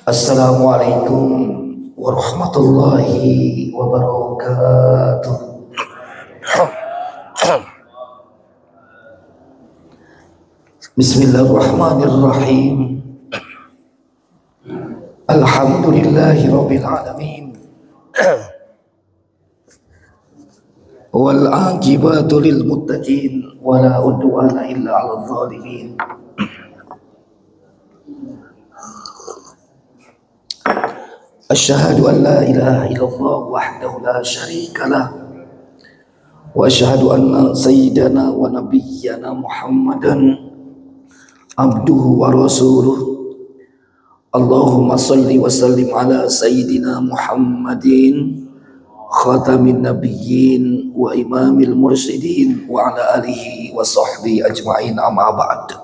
Assalamualaikum warahmatullahi wabarakatuh. Bismillahirrahmanirrahim. Alhamdulillahi rabbil alamin. Wal aqibatu lil muttaqin wa la udwana illa 'alal zalimin. Asyhadu an la ilaha illallah wahdahu la syarika lah wa asyhadu anna sayyidana wa nabiyyana Muhammadan abduhu wa rasuluh. Allahumma salli wa sallim ala sayyidina Muhammadin khatamin nabiyyin wa imamil mursyidin wa ala alihi wa sahbihi ajma'in, amma ba'd.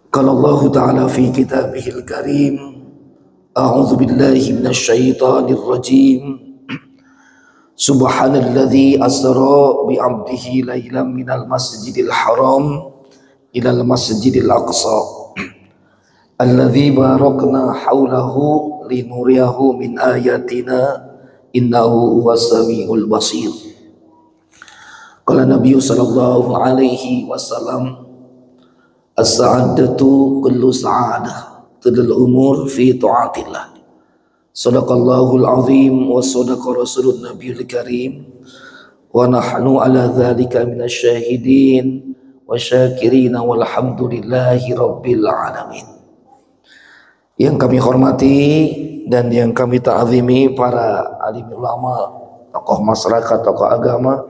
Qala Allah ta'ala fi kitabihil karim, a'udzu billahi minasy syaithanir rajim. Subhanalladzi asra bi 'abdihi lailan minal masjidil haram ilal masjidil aqsa alladzi barakna haulahu linuriyahu min ayatina innahu huwas samiul basir. Qala Nabi sallallahu alaihi wasallam, as-sa'adatu kullu sa'adah tudul umur fi ta'atillah. Sadaqallahul azim wa sadaqa rasulun nabiyul karim wa nahnu ala dzalika minasyahidin wa syakirina walhamdulillahi rabbil alamin. Yang kami hormati dan yang kami ta'zimi para alim ulama, tokoh masyarakat, tokoh agama,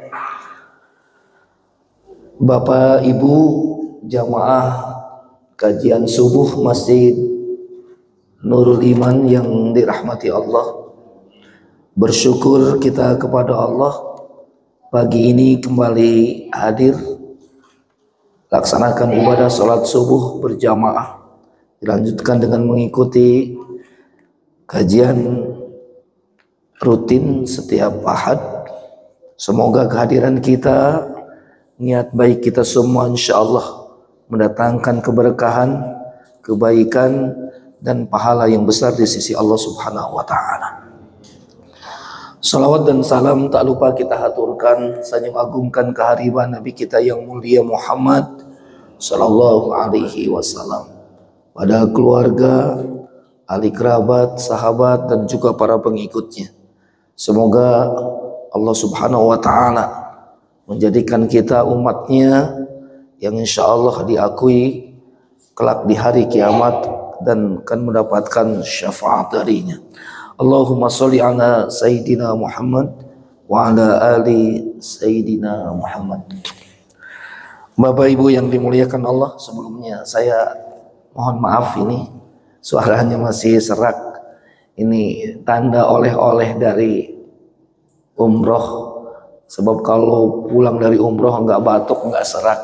Bapak Ibu jamaah kajian subuh Masjid Nurul Iman yang dirahmati Allah. Bersyukur kita kepada Allah pagi ini kembali hadir laksanakan ibadah salat subuh berjamaah, dilanjutkan dengan mengikuti kajian rutin setiap Ahad. Semoga kehadiran kita, niat baik kita semua insyaallah mendatangkan keberkahan, kebaikan dan pahala yang besar di sisi Allah Subhanahu wa taala. Salawat dan salam tak lupa kita haturkan, sanjung agungkan kehadiran Nabi kita yang mulia Muhammad sallallahu alaihi wasallam, pada keluarga, ahli kerabat, sahabat dan juga para pengikutnya. Semoga Allah Subhanahu wa taala menjadikan kita umatnya yang insyaallah diakui kelak di hari kiamat dan akan mendapatkan syafaat darinya. Allahumma sholli ala sayyidina Muhammad wa ala ali sayyidina Muhammad. Bapak Ibu yang dimuliakan Allah, sebelumnya saya mohon maaf ini suaranya masih serak. Ini tanda oleh-oleh dari umroh. Sebab kalau pulang dari umroh enggak batuk, enggak serak,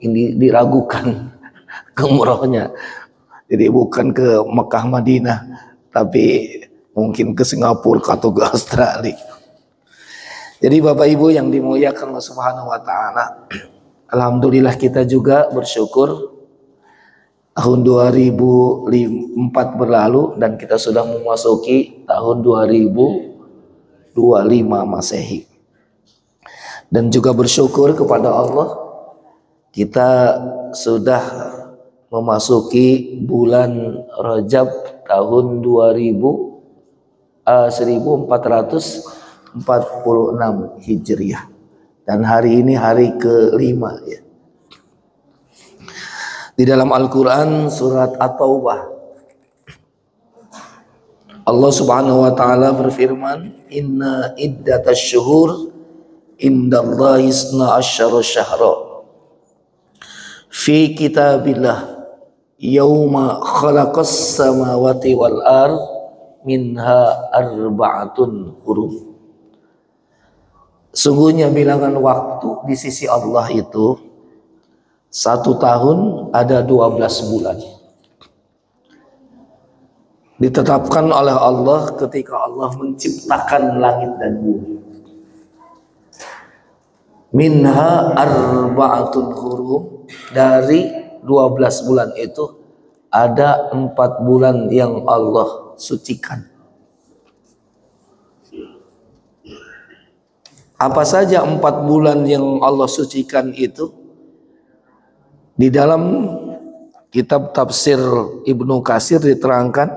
ini diragukan ke umrohnya. Jadi bukan ke Mekah Madinah, tapi mungkin ke Singapura atau ke Australia. Jadi Bapak Ibu yang dimuliakan Allah Subhanahu wa taala, alhamdulillah kita juga bersyukur tahun 2004 berlalu dan kita sudah memasuki tahun 2025 Masehi. Dan juga bersyukur kepada Allah kita sudah memasuki bulan Rajab tahun 1446 Hijriah, dan hari ini hari kelima ya. Di dalam Al-Quran surat At-Taubah Allah Subhanahu wa taala berfirman, inna iddatasy syuhur indallahi isna asyara syahra fi kitabillah yauma khalaqas samawati wal ard minha arba'atun hurum. Sungguhnya bilangan waktu di sisi Allah itu 1 tahun ada 12 bulan. Ditetapkan oleh Allah ketika Allah menciptakan langit dan bumi. Minha arba'atun hurum, dari 12 bulan itu ada 4 bulan yang Allah sucikan. Apa saja 4 bulan yang Allah sucikan itu? Di dalam kitab tafsir Ibnu Katsir diterangkan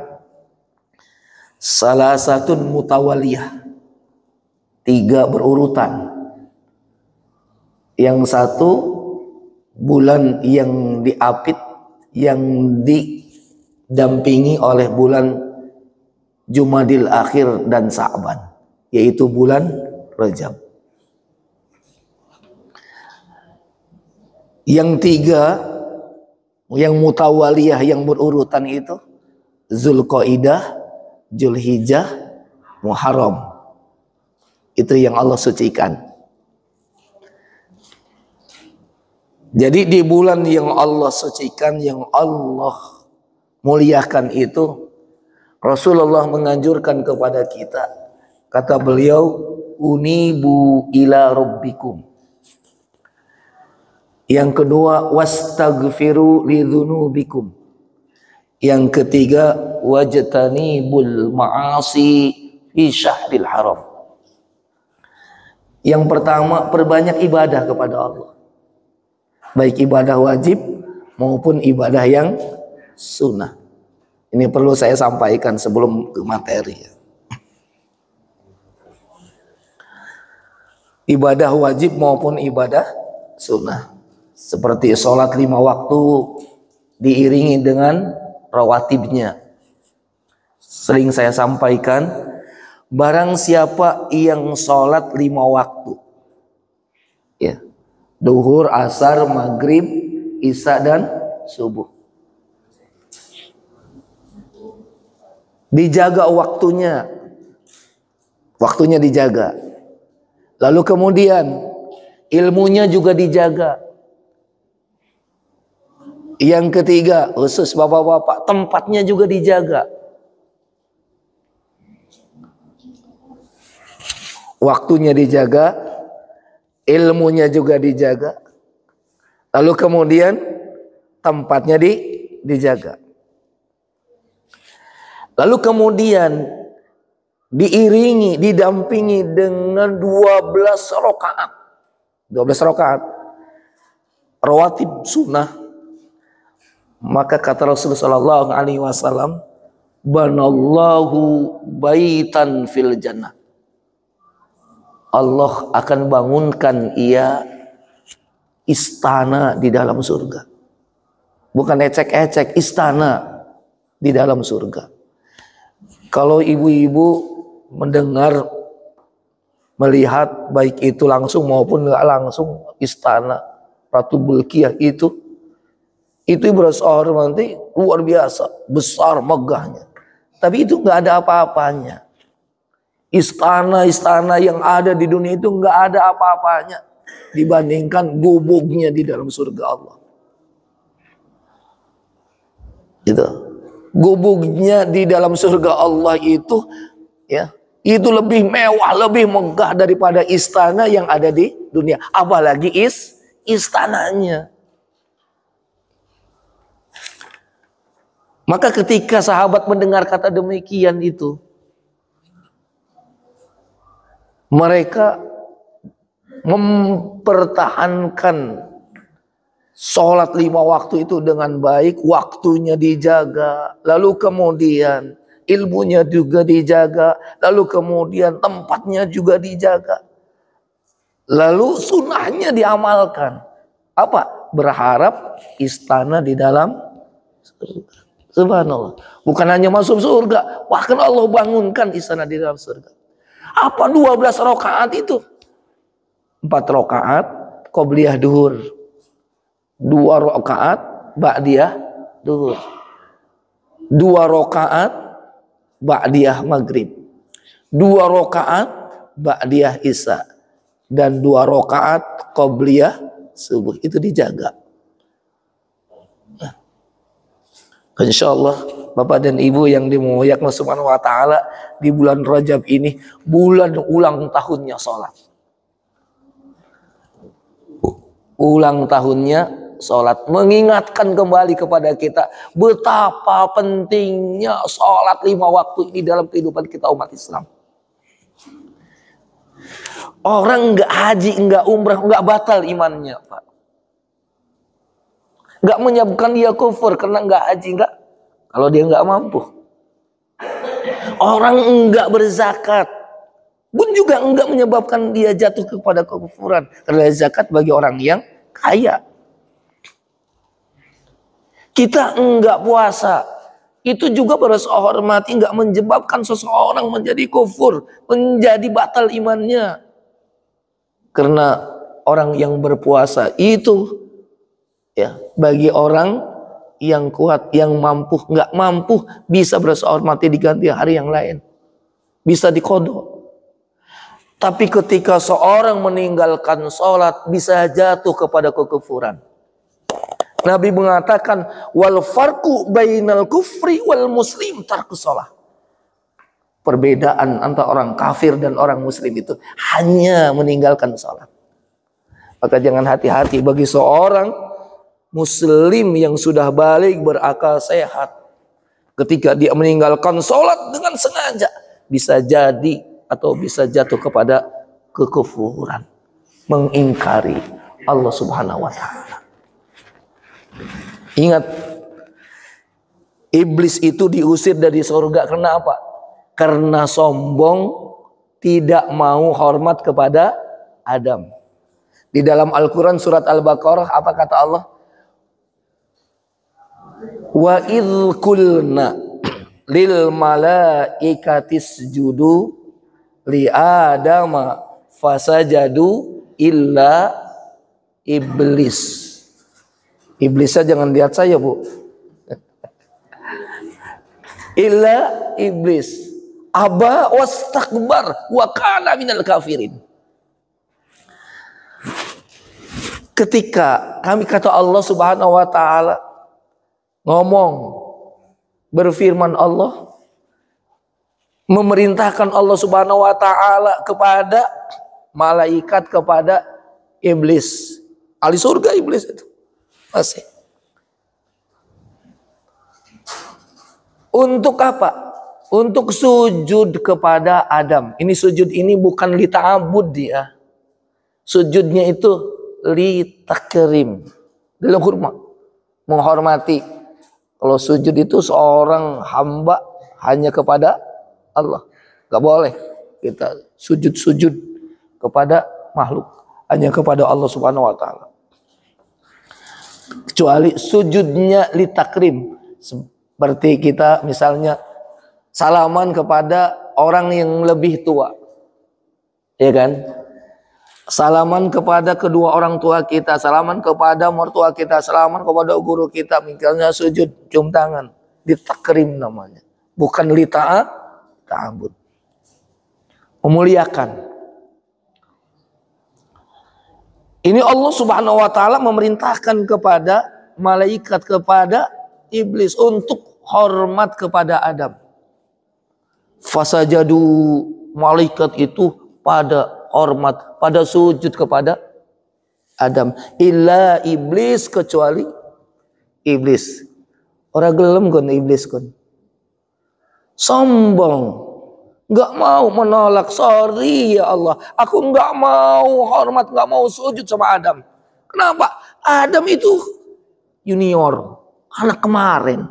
salah satu mutawaliyah, 3 berurutan. Yang satu bulan yang diapit, yang didampingi oleh bulan Jumadil Akhir dan Sa'ban, yaitu bulan Rajab. Yang 3 yang mutawaliyah yang berurutan itu Zulqaidah, Zulhijjah, Muharram. Itu yang Allah sucikan. Jadi di bulan yang Allah sucikan, yang Allah muliakan itu, Rasulullah menganjurkan kepada kita. Kata beliau, unibu ila rabbikum. Yang kedua, wastaghfiru lidzunubikum. Yang ketiga, wajtanibul ma'asi fi syahril haram. Yang pertama, perbanyak ibadah kepada Allah. Baik ibadah wajib maupun ibadah yang sunnah. Ini perlu saya sampaikan sebelum ke materi. Ibadah wajib maupun ibadah sunnah. Seperti sholat 5 waktu diiringi dengan rawatibnya. Sering saya sampaikan, barang siapa yang sholat 5 waktu, ya, duhur, asar, maghrib, isya dan subuh, dijaga waktunya, dijaga. Lalu kemudian ilmunya juga dijaga. Yang ketiga, khusus bapak-bapak, tempatnya juga dijaga. Waktunya dijaga, ilmunya juga dijaga. Lalu kemudian tempatnya dijaga. Lalu kemudian diiringi, didampingi dengan 12 rakaat. 12 rakaat rawatib sunnah. Maka kata Rasulullah sallallahu alaihi wasallam, banallahu baitan fil jannah. Allah akan bangunkan ia istana di dalam surga. Bukan ecek-ecek, istana di dalam surga. Kalau ibu-ibu mendengar, melihat baik itu langsung maupun enggak langsung istana Ratu Bulkiah itu berasa nanti luar biasa, besar, megahnya. Tapi itu enggak ada apa-apanya. Istana-istana yang ada di dunia itu enggak ada apa-apanya dibandingkan gubuknya di dalam surga Allah. Gitu. Gubuknya di dalam surga Allah itu, ya, itu lebih mewah, lebih megah daripada istana yang ada di dunia. Apalagi istananya. Maka ketika sahabat mendengar kata demikian itu, mereka mempertahankan sholat 5 waktu itu dengan baik, waktunya dijaga, lalu kemudian ilmunya juga dijaga, lalu kemudian tempatnya juga dijaga, lalu sunnahnya diamalkan. Apa? Berharap istana di dalam surga. Subhanallah. Bukan hanya masuk surga, bahkan Allah bangunkan istana di dalam surga. Apa 12 rakaat itu? 4 rakaat qobliyah duhur, 2 rakaat ba'diyah duhur, 2 rakaat ba'diyah maghrib, 2 rakaat ba'diyah isya, dan 2 rakaat qobliyah subuh. Itu dijaga. Insyaallah Bapak dan Ibu yang dimuliakan Allah Subhanahu wa taala, di bulan Rajab ini bulan ulang tahunnya salat. Ulang tahunnya sholat, mengingatkan kembali kepada kita betapa pentingnya sholat 5 waktu ini dalam kehidupan kita umat Islam. Orang nggak haji, nggak umrah, nggak batal imannya, Pak. Nggak menyebabkan dia kufur karena nggak haji, nggak. Kalau dia nggak mampu. Orang nggak berzakat pun juga nggak menyebabkan dia jatuh kepada kekufuran. Karena zakat bagi orang yang kaya. Kita enggak puasa, itu juga harus hormati, enggak menyebabkan seseorang menjadi kufur, menjadi batal imannya. Karena orang yang berpuasa itu ya bagi orang yang kuat, yang mampu, enggak mampu bisa hormati diganti hari yang lain, bisa dikodok. Tapi ketika seorang meninggalkan sholat bisa jatuh kepada kekufuran. Nabi mengatakan wal farqu bainal kufri wal muslim tarkus shalah. Perbedaan antara orang kafir dan orang muslim itu hanya meninggalkan salat. Maka jangan hati-hati bagi seorang muslim yang sudah balik berakal sehat. Ketika dia meninggalkan salat dengan sengaja bisa jadi atau bisa jatuh kepada kekufuran, mengingkari Allah Subhanahu wa taala. Ingat, iblis itu diusir dari surga karena apa? Karena sombong, tidak mau hormat kepada Adam. Di dalam Al-Quran surat Al-Baqarah apa kata Allah? Wa idh qulna lil malaikati isjudu li adama fasajadu illa iblis. Iblisnya jangan lihat saya, Bu. Illa iblis aba wastakbar wa kana minal kafirin. Ketika kami kata Allah Subhanahu wa taala ngomong, berfirman Allah, memerintahkan Allah Subhanahu wa taala kepada malaikat, kepada iblis. Ahli surga iblis itu. Masih. Untuk apa? Untuk sujud kepada Adam. Ini sujud ini bukan li ta'abud dia. Sujudnya itu li takrim. Dalam hormat. Menghormati. Kalau sujud itu seorang hamba hanya kepada Allah. Gak boleh kita sujud-sujud kepada makhluk. Hanya kepada Allah Subhanahu wa ta'ala. Kecuali sujudnya li takrim, seperti kita misalnya salaman kepada orang yang lebih tua, ya kan? Salaman kepada kedua orang tua kita, salaman kepada mertua kita, salaman kepada guru kita, misalnya sujud cium tangan, li takrim namanya, bukan li ta'abud. Memuliakan. Ini Allah Subhanahu wa taala memerintahkan kepada malaikat, kepada iblis untuk hormat kepada Adam. Fasajadu, malaikat itu pada hormat, pada sujud kepada Adam. Illa iblis, kecuali iblis. Orang gelem kon iblis kon. Sombong. Nggak mau menolak, sorry ya Allah, aku nggak mau hormat, nggak mau sujud sama Adam. Kenapa? Adam itu junior, anak kemarin,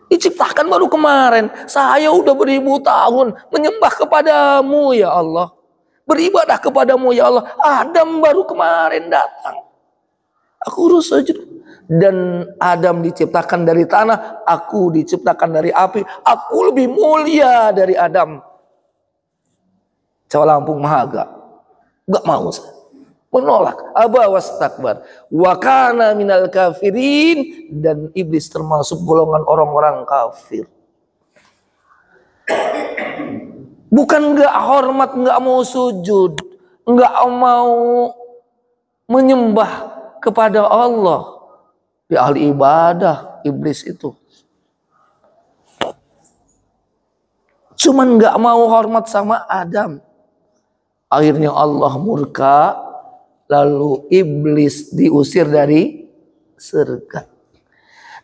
diciptakan baru kemarin. Saya udah beribu tahun menyembah kepadamu ya Allah, beribadah kepadamu ya Allah. Adam baru kemarin datang, aku urus sujud. Dan Adam diciptakan dari tanah, aku diciptakan dari api. Aku lebih mulia dari Adam. Jawa Lampung Mahaga. Gak mau saya. Menolak. Aba wastakbar. Wa kana minal kafirin. Dan iblis termasuk golongan orang-orang kafir. Bukan gak hormat, gak mau sujud, gak mau menyembah kepada Allah. Di ahli ibadah, iblis itu. Cuman gak mau hormat sama Adam. Akhirnya Allah murka, lalu iblis diusir dari surga.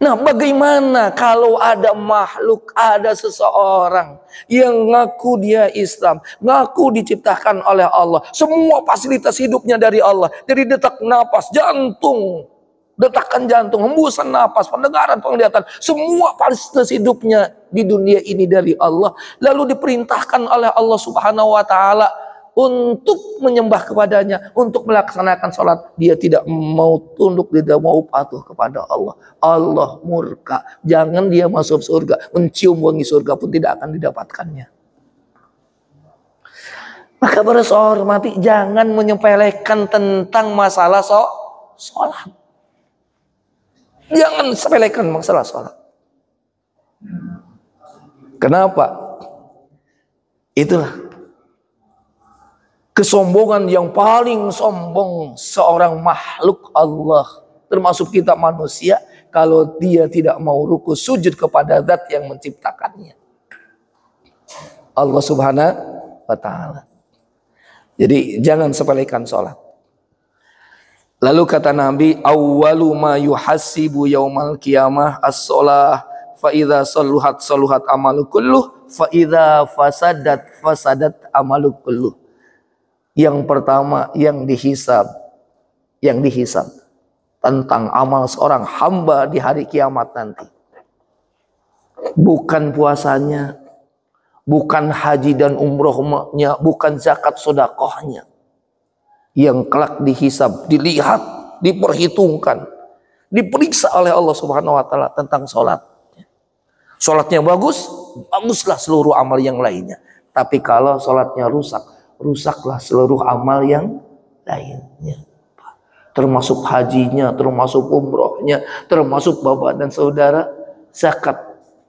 Nah, bagaimana kalau ada makhluk, ada seseorang yang ngaku dia Islam, ngaku diciptakan oleh Allah, semua fasilitas hidupnya dari Allah, dari detak napas, jantung, detakan jantung, hembusan napas, pendengaran, penglihatan, semua fasilitas hidupnya di dunia ini dari Allah, lalu diperintahkan oleh Allah Subhanahu wa taala untuk menyembah kepadanya, untuk melaksanakan sholat, dia tidak mau tunduk, tidak mau patuh kepada Allah. Allah murka. Jangan dia masuk surga, mencium wangi surga pun tidak akan didapatkannya. Maka para saudara hormati, jangan menyepelekan tentang masalah sholat. Jangan sepelekan masalah sholat. Kenapa? Itulah kesombongan yang paling sombong seorang makhluk Allah, termasuk kita manusia, kalau dia tidak mau ruku sujud kepada zat yang menciptakannya, Allah Subhanahu wa ta'ala. Jadi jangan sepelekan sholat. Lalu kata Nabi, awwalu ma yuhasibu yaumal qiyamah as-sholah, fa idza saluhat saluhat amalu kulluh, fa idza fasadat amalu kulluh. Yang pertama yang dihisab tentang amal seorang hamba di hari kiamat nanti, bukan puasanya, bukan haji dan umrohnya, bukan zakat sedekahnya. Yang kelak dihisab, dilihat, diperhitungkan, diperiksa oleh Allah Subhanahu wa taala tentang sholat. Sholatnya bagus, baguslah seluruh amal yang lainnya. Tapi kalau sholatnya rusak, rusaklah seluruh amal yang lainnya, termasuk hajinya, termasuk umrohnya, termasuk bapak dan saudara, zakat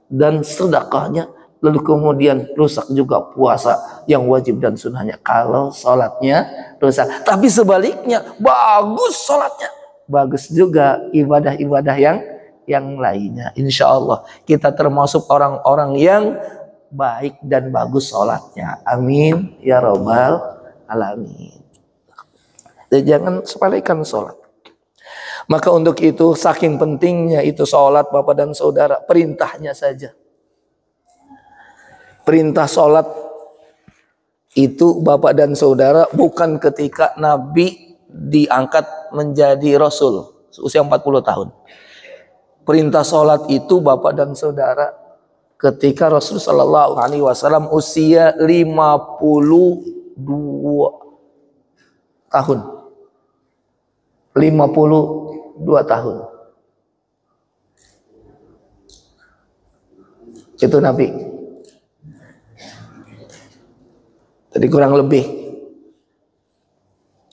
dan sedekahnya. Lalu kemudian rusak juga puasa yang wajib dan sunnahnya kalau sholatnya rusak. Tapi sebaliknya, bagus sholatnya, bagus juga ibadah-ibadah yang lainnya. Insya Allah kita termasuk orang-orang yang baik dan bagus sholatnya. Amin ya robbal alamin. Jadi jangan sepelekan sholat. Maka untuk itu saking pentingnya itu sholat bapak dan saudara, perintahnya saja. Perintah sholat itu bapak dan saudara bukan ketika Nabi diangkat menjadi Rasul usia 40 tahun. Perintah sholat itu bapak dan saudara ketika Rasul Shallallahu Alaihi Wasallam usia 52 tahun, 52 tahun, itu Nabi. Jadi kurang lebih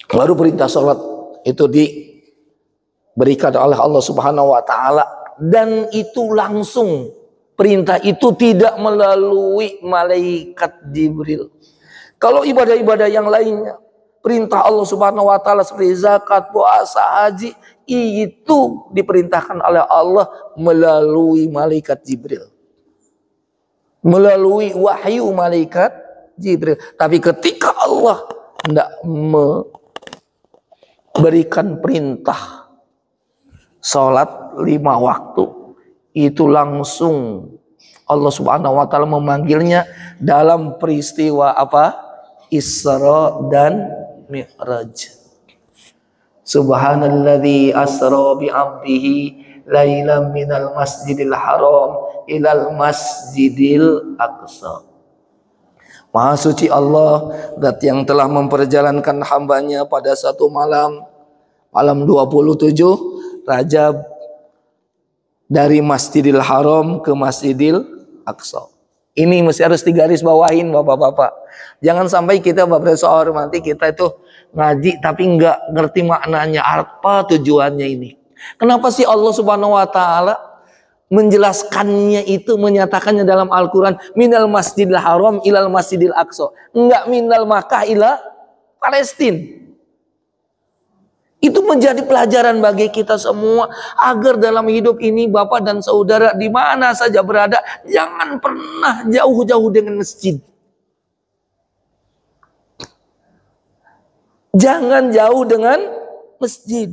baru perintah sholat itu diberikan oleh Allah Subhanahu Wa Taala, dan itu langsung. Perintah itu tidak melalui malaikat Jibril. Kalau ibadah-ibadah yang lainnya, perintah Allah Subhanahu wa taala seperti zakat, puasa, haji, itu diperintahkan oleh Allah melalui malaikat Jibril. Melalui wahyu malaikat Jibril. Tapi ketika Allah tidak memberikan perintah sholat 5 waktu, itu langsung Allah Subhanahu wa taala memanggilnya dalam peristiwa apa? Isra dan Mi'raj. Subhanalladzi asra bi 'abdihi lailan minal masjidil haram ilal masjidil aqsa. Maha suci Allah, zat yang telah memperjalankan hambanya pada satu malam 27 Rajab, dari Masjidil Haram ke Masjidil Aqsa. Ini mesti harus digaris bawahin bapak-bapak. Jangan sampai kita bapak hormati, kita itu ngaji tapi nggak ngerti maknanya, apa tujuannya ini. Kenapa sih Allah Subhanahu wa taala menjelaskannya itu, menyatakannya dalam Al-Quran, minal Masjidil Haram ilal Masjidil Aqsa, enggak minal Makkah ila Palestina. Itu menjadi pelajaran bagi kita semua agar dalam hidup ini bapak dan saudara di mana saja berada, jangan pernah jauh-jauh dengan masjid. Jangan jauh dengan masjid.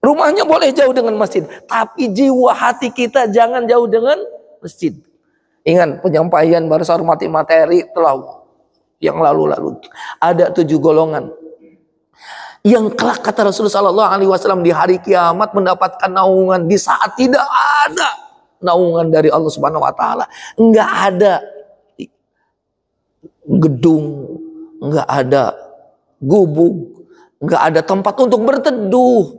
Rumahnya boleh jauh dengan masjid, tapi jiwa hati kita jangan jauh dengan masjid. Ingat penyampaian bahasa hormati materi telah yang lalu-lalu. Ada 7 golongan yang kelak kata Rasulullah SAW di hari kiamat mendapatkan naungan di saat tidak ada naungan dari Allah Subhanahu Wa Taala. Enggak ada gedung, enggak ada gubuk, enggak ada tempat untuk berteduh.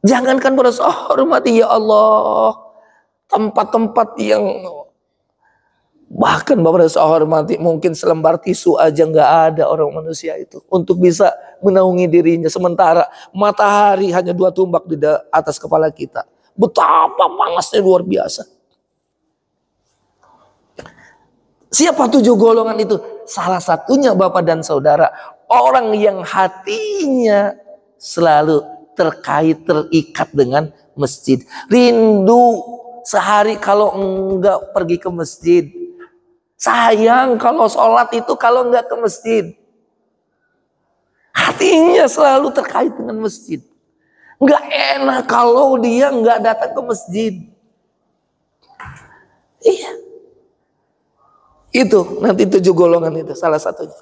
Jangankan berasa hormati ya Allah, tempat-tempat yang bahkan Bapak dan hormati mungkin selembar tisu aja nggak ada orang manusia itu untuk bisa menaungi dirinya, sementara matahari hanya 2 tombak di atas kepala kita. Betapa panasnya luar biasa. Siapa 7 golongan itu? Salah satunya Bapak dan Saudara, orang yang hatinya selalu terikat dengan masjid. Rindu sehari kalau enggak pergi ke masjid. Sayang kalau sholat itu kalau enggak ke masjid. Hatinya selalu terkait dengan masjid. Enggak enak kalau dia enggak datang ke masjid. Iya. Itu nanti 7 golongan itu salah satunya.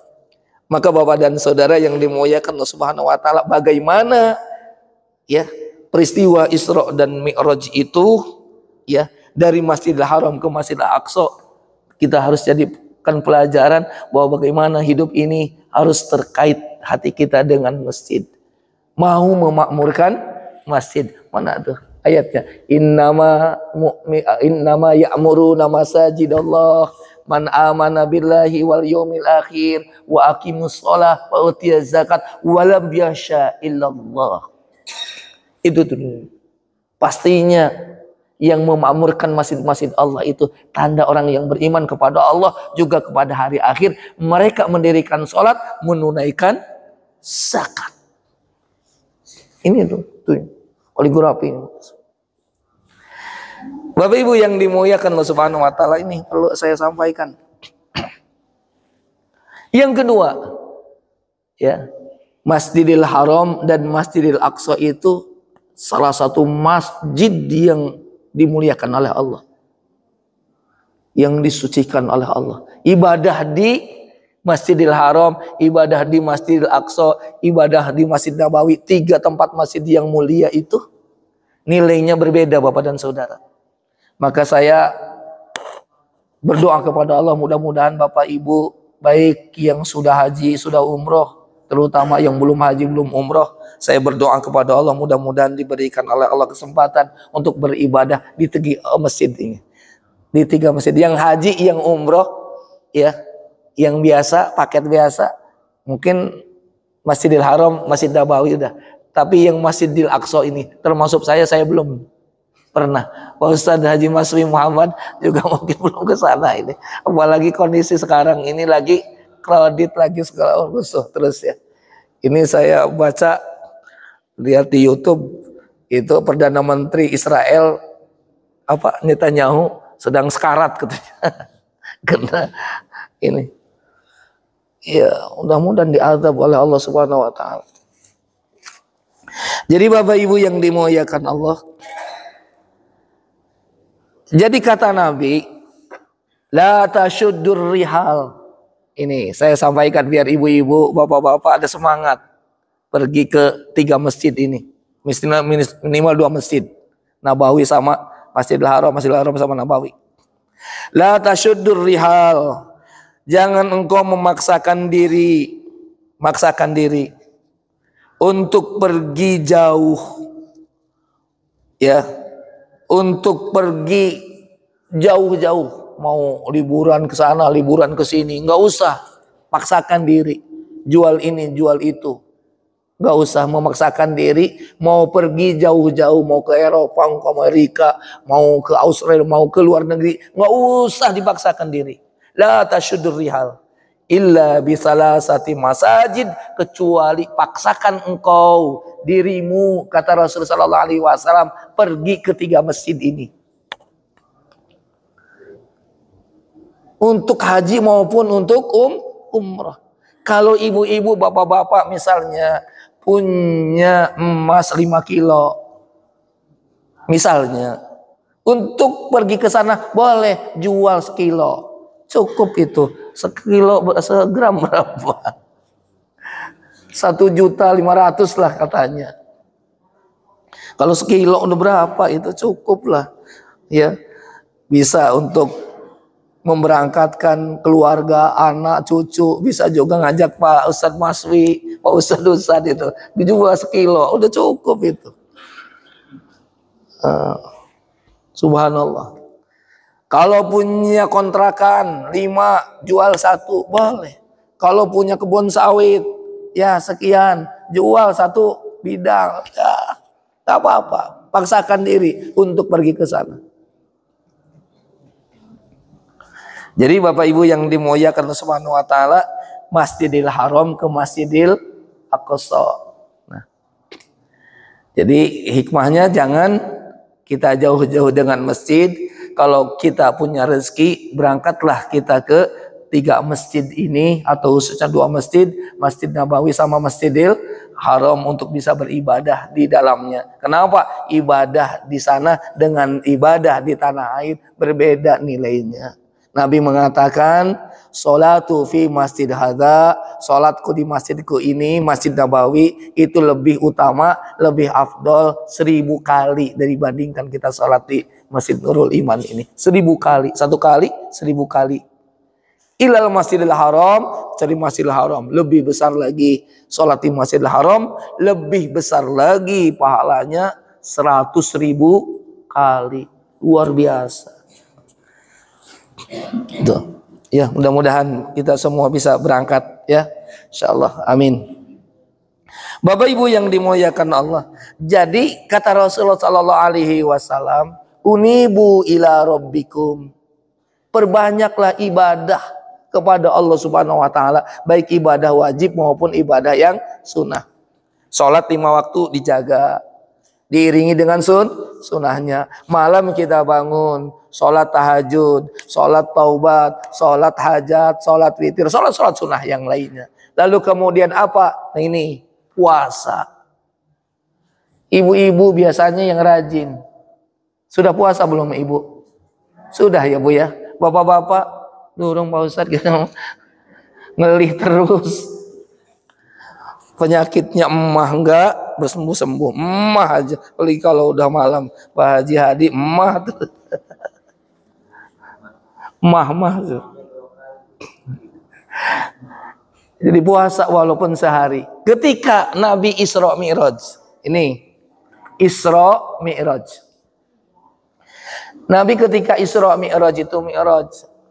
Maka Bapak dan Saudara yang dimuliakan Allah Subhanahu Wa Taala, bagaimana ya peristiwa Isra dan Mi'raj itu ya dari Masjidil Haram ke Masjidil Aqsa, kita harus jadikan pelajaran bahwa bagaimana hidup ini harus terkait hati kita dengan masjid. Mau memakmurkan masjid. Mana tuh ayatnya? Innama ya'muruna masajidallah man amana billahi wal yawmil akhir wa aqimus shalah wa utiyaz zakat wa lam yasha illallah. Itu tuh pastinya yang memakmurkan masjid-masjid Allah itu tanda orang yang beriman kepada Allah juga kepada hari akhir. Mereka mendirikan sholat, menunaikan zakat. Ini tuh kaligrafi. Bapak Ibu yang dimuliakan Allah Subhanahu Wa Taala, ini perlu saya sampaikan. Yang kedua, ya, Masjidil Haram dan Masjidil Aqsa itu salah satu masjid yang dimuliakan oleh Allah, yang disucikan oleh Allah. Ibadah di Masjidil Haram, ibadah di Masjidil Aqsa, ibadah di Masjid Nabawi, 3 tempat masjid yang mulia itu nilainya berbeda Bapak dan Saudara. Maka saya berdoa kepada Allah, mudah-mudahan Bapak Ibu baik yang sudah haji, sudah umroh, terutama yang belum haji, belum umroh, saya berdoa kepada Allah mudah-mudahan diberikan oleh Allah kesempatan untuk beribadah di 3 masjid ini. Di 3 masjid, yang haji, yang umroh, ya, yang biasa, paket biasa, mungkin Masjidil Haram, Masjid Nabawi udah. Tapi yang Masjidil Aqsa ini, termasuk saya belum pernah. Pak Ustadz Haji Maswi Muhammad juga mungkin belum ke sana ini. Apalagi kondisi sekarang ini lagi kredit lagi segala rusuh terus ya. Ini saya baca, lihat di YouTube itu Perdana Menteri Israel Netanyahu sedang sekarat katanya. Karena ini ya mudah-mudahan diazab oleh Allah Subhanahu Wa Taala. Jadi Bapak Ibu yang dimuliakan Allah, jadi kata Nabi, la tasyuddur rihal. Ini saya sampaikan biar ibu-ibu, bapak-bapak ada semangat pergi ke 3 masjid ini. Minimal 2 masjid. Nabawi sama Masjidil Haram, Masjidil Haram sama Nabawi. La tasyuddur rihal. Jangan engkau memaksakan diri untuk pergi jauh. Ya. Untuk pergi jauh-jauh, mau liburan ke sana, liburan ke sini, nggak usah paksakan diri, jual ini, jual itu, nggak usah memaksakan diri, mau pergi jauh-jauh, mau ke Eropa, mau ke Amerika, mau ke Australia, mau ke luar negeri, nggak usah dipaksakan diri. La tasyuddur rihal illa bisalasati masajid, kecuali paksakan engkau dirimu, kata Rasulullah SAW, pergi ke 3 masjid ini. Untuk haji maupun untuk umrah. Kalau ibu-ibu, bapak-bapak misalnya punya emas 5 kilo, misalnya, untuk pergi ke sana boleh jual sekilo. Cukup itu. Sekilo, segram berapa? 1.500.000 lah katanya. Kalau sekilo udah berapa itu cukup lah. Ya, bisa untuk memberangkatkan keluarga, anak, cucu. Bisa juga ngajak Pak Ustadz Maswi, Pak Ustadz itu. Dijual sekilo, udah cukup itu. Subhanallah. Kalau punya kontrakan 5, jual 1, boleh. Kalau punya kebun sawit, ya sekian, jual 1 bidang. Ya, tak apa-apa. Paksakan diri untuk pergi ke sana. Jadi Bapak Ibu yang dimuliakan Allah Subhanahu wa taala, Masjidil Haram ke Masjidil Aqsa. Nah, jadi hikmahnya jangan kita jauh-jauh dengan masjid. Kalau kita punya rezeki, berangkatlah kita ke 3 masjid ini, atau khususnya 2 masjid, Masjid Nabawi sama Masjidil Haram, untuk bisa beribadah di dalamnya. Kenapa? Ibadah di sana dengan ibadah di tanah air berbeda nilainya. Nabi mengatakan, "Sholatu fi masjid hadza," salatku di masjidku ini, Masjid Nabawi, itu lebih utama, lebih afdol 1000 kali dibandingkan kita salat di Masjid Nurul Iman ini. 1000 kali, 1 kali 1000 kali. Ilal Masjidil Haram, cari Masjidil Haram, lebih besar lagi. Salat di Masjidil Haram lebih besar lagi pahalanya 100.000 kali. Luar biasa. Tuh. Ya, mudah-mudahan kita semua bisa berangkat ya. Insyaallah. Amin. Bapak Ibu yang dimuliakan Allah. Jadi kata Rasulullah sallallahu alaihi wasallam, "Unibu ila rabbikum." Perbanyaklah ibadah kepada Allah Subhanahu wa taala, baik ibadah wajib maupun ibadah yang sunnah. Salat 5 waktu dijaga, diiringi dengan sunnahnya. Malam kita bangun, sholat tahajud, sholat taubat, sholat hajat, sholat witir, sholat sunnah yang lainnya. Lalu kemudian apa? Nah ini, puasa. Ibu-ibu biasanya yang rajin. Sudah puasa belum ibu? Sudah ya bu ya. Bapak-bapak, dorong Pak Ustadz gitu, ngelih terus. Penyakitnya emah enggak bersembuh-sembuh, emah aja. Kalau udah malam Pak Haji Hadi emah tuh. Emah tuh. Jadi puasa walaupun sehari. Ketika Nabi Isra Mi'raj, ini Isra Mi'raj. Nabi ketika Isra Mi'raj itu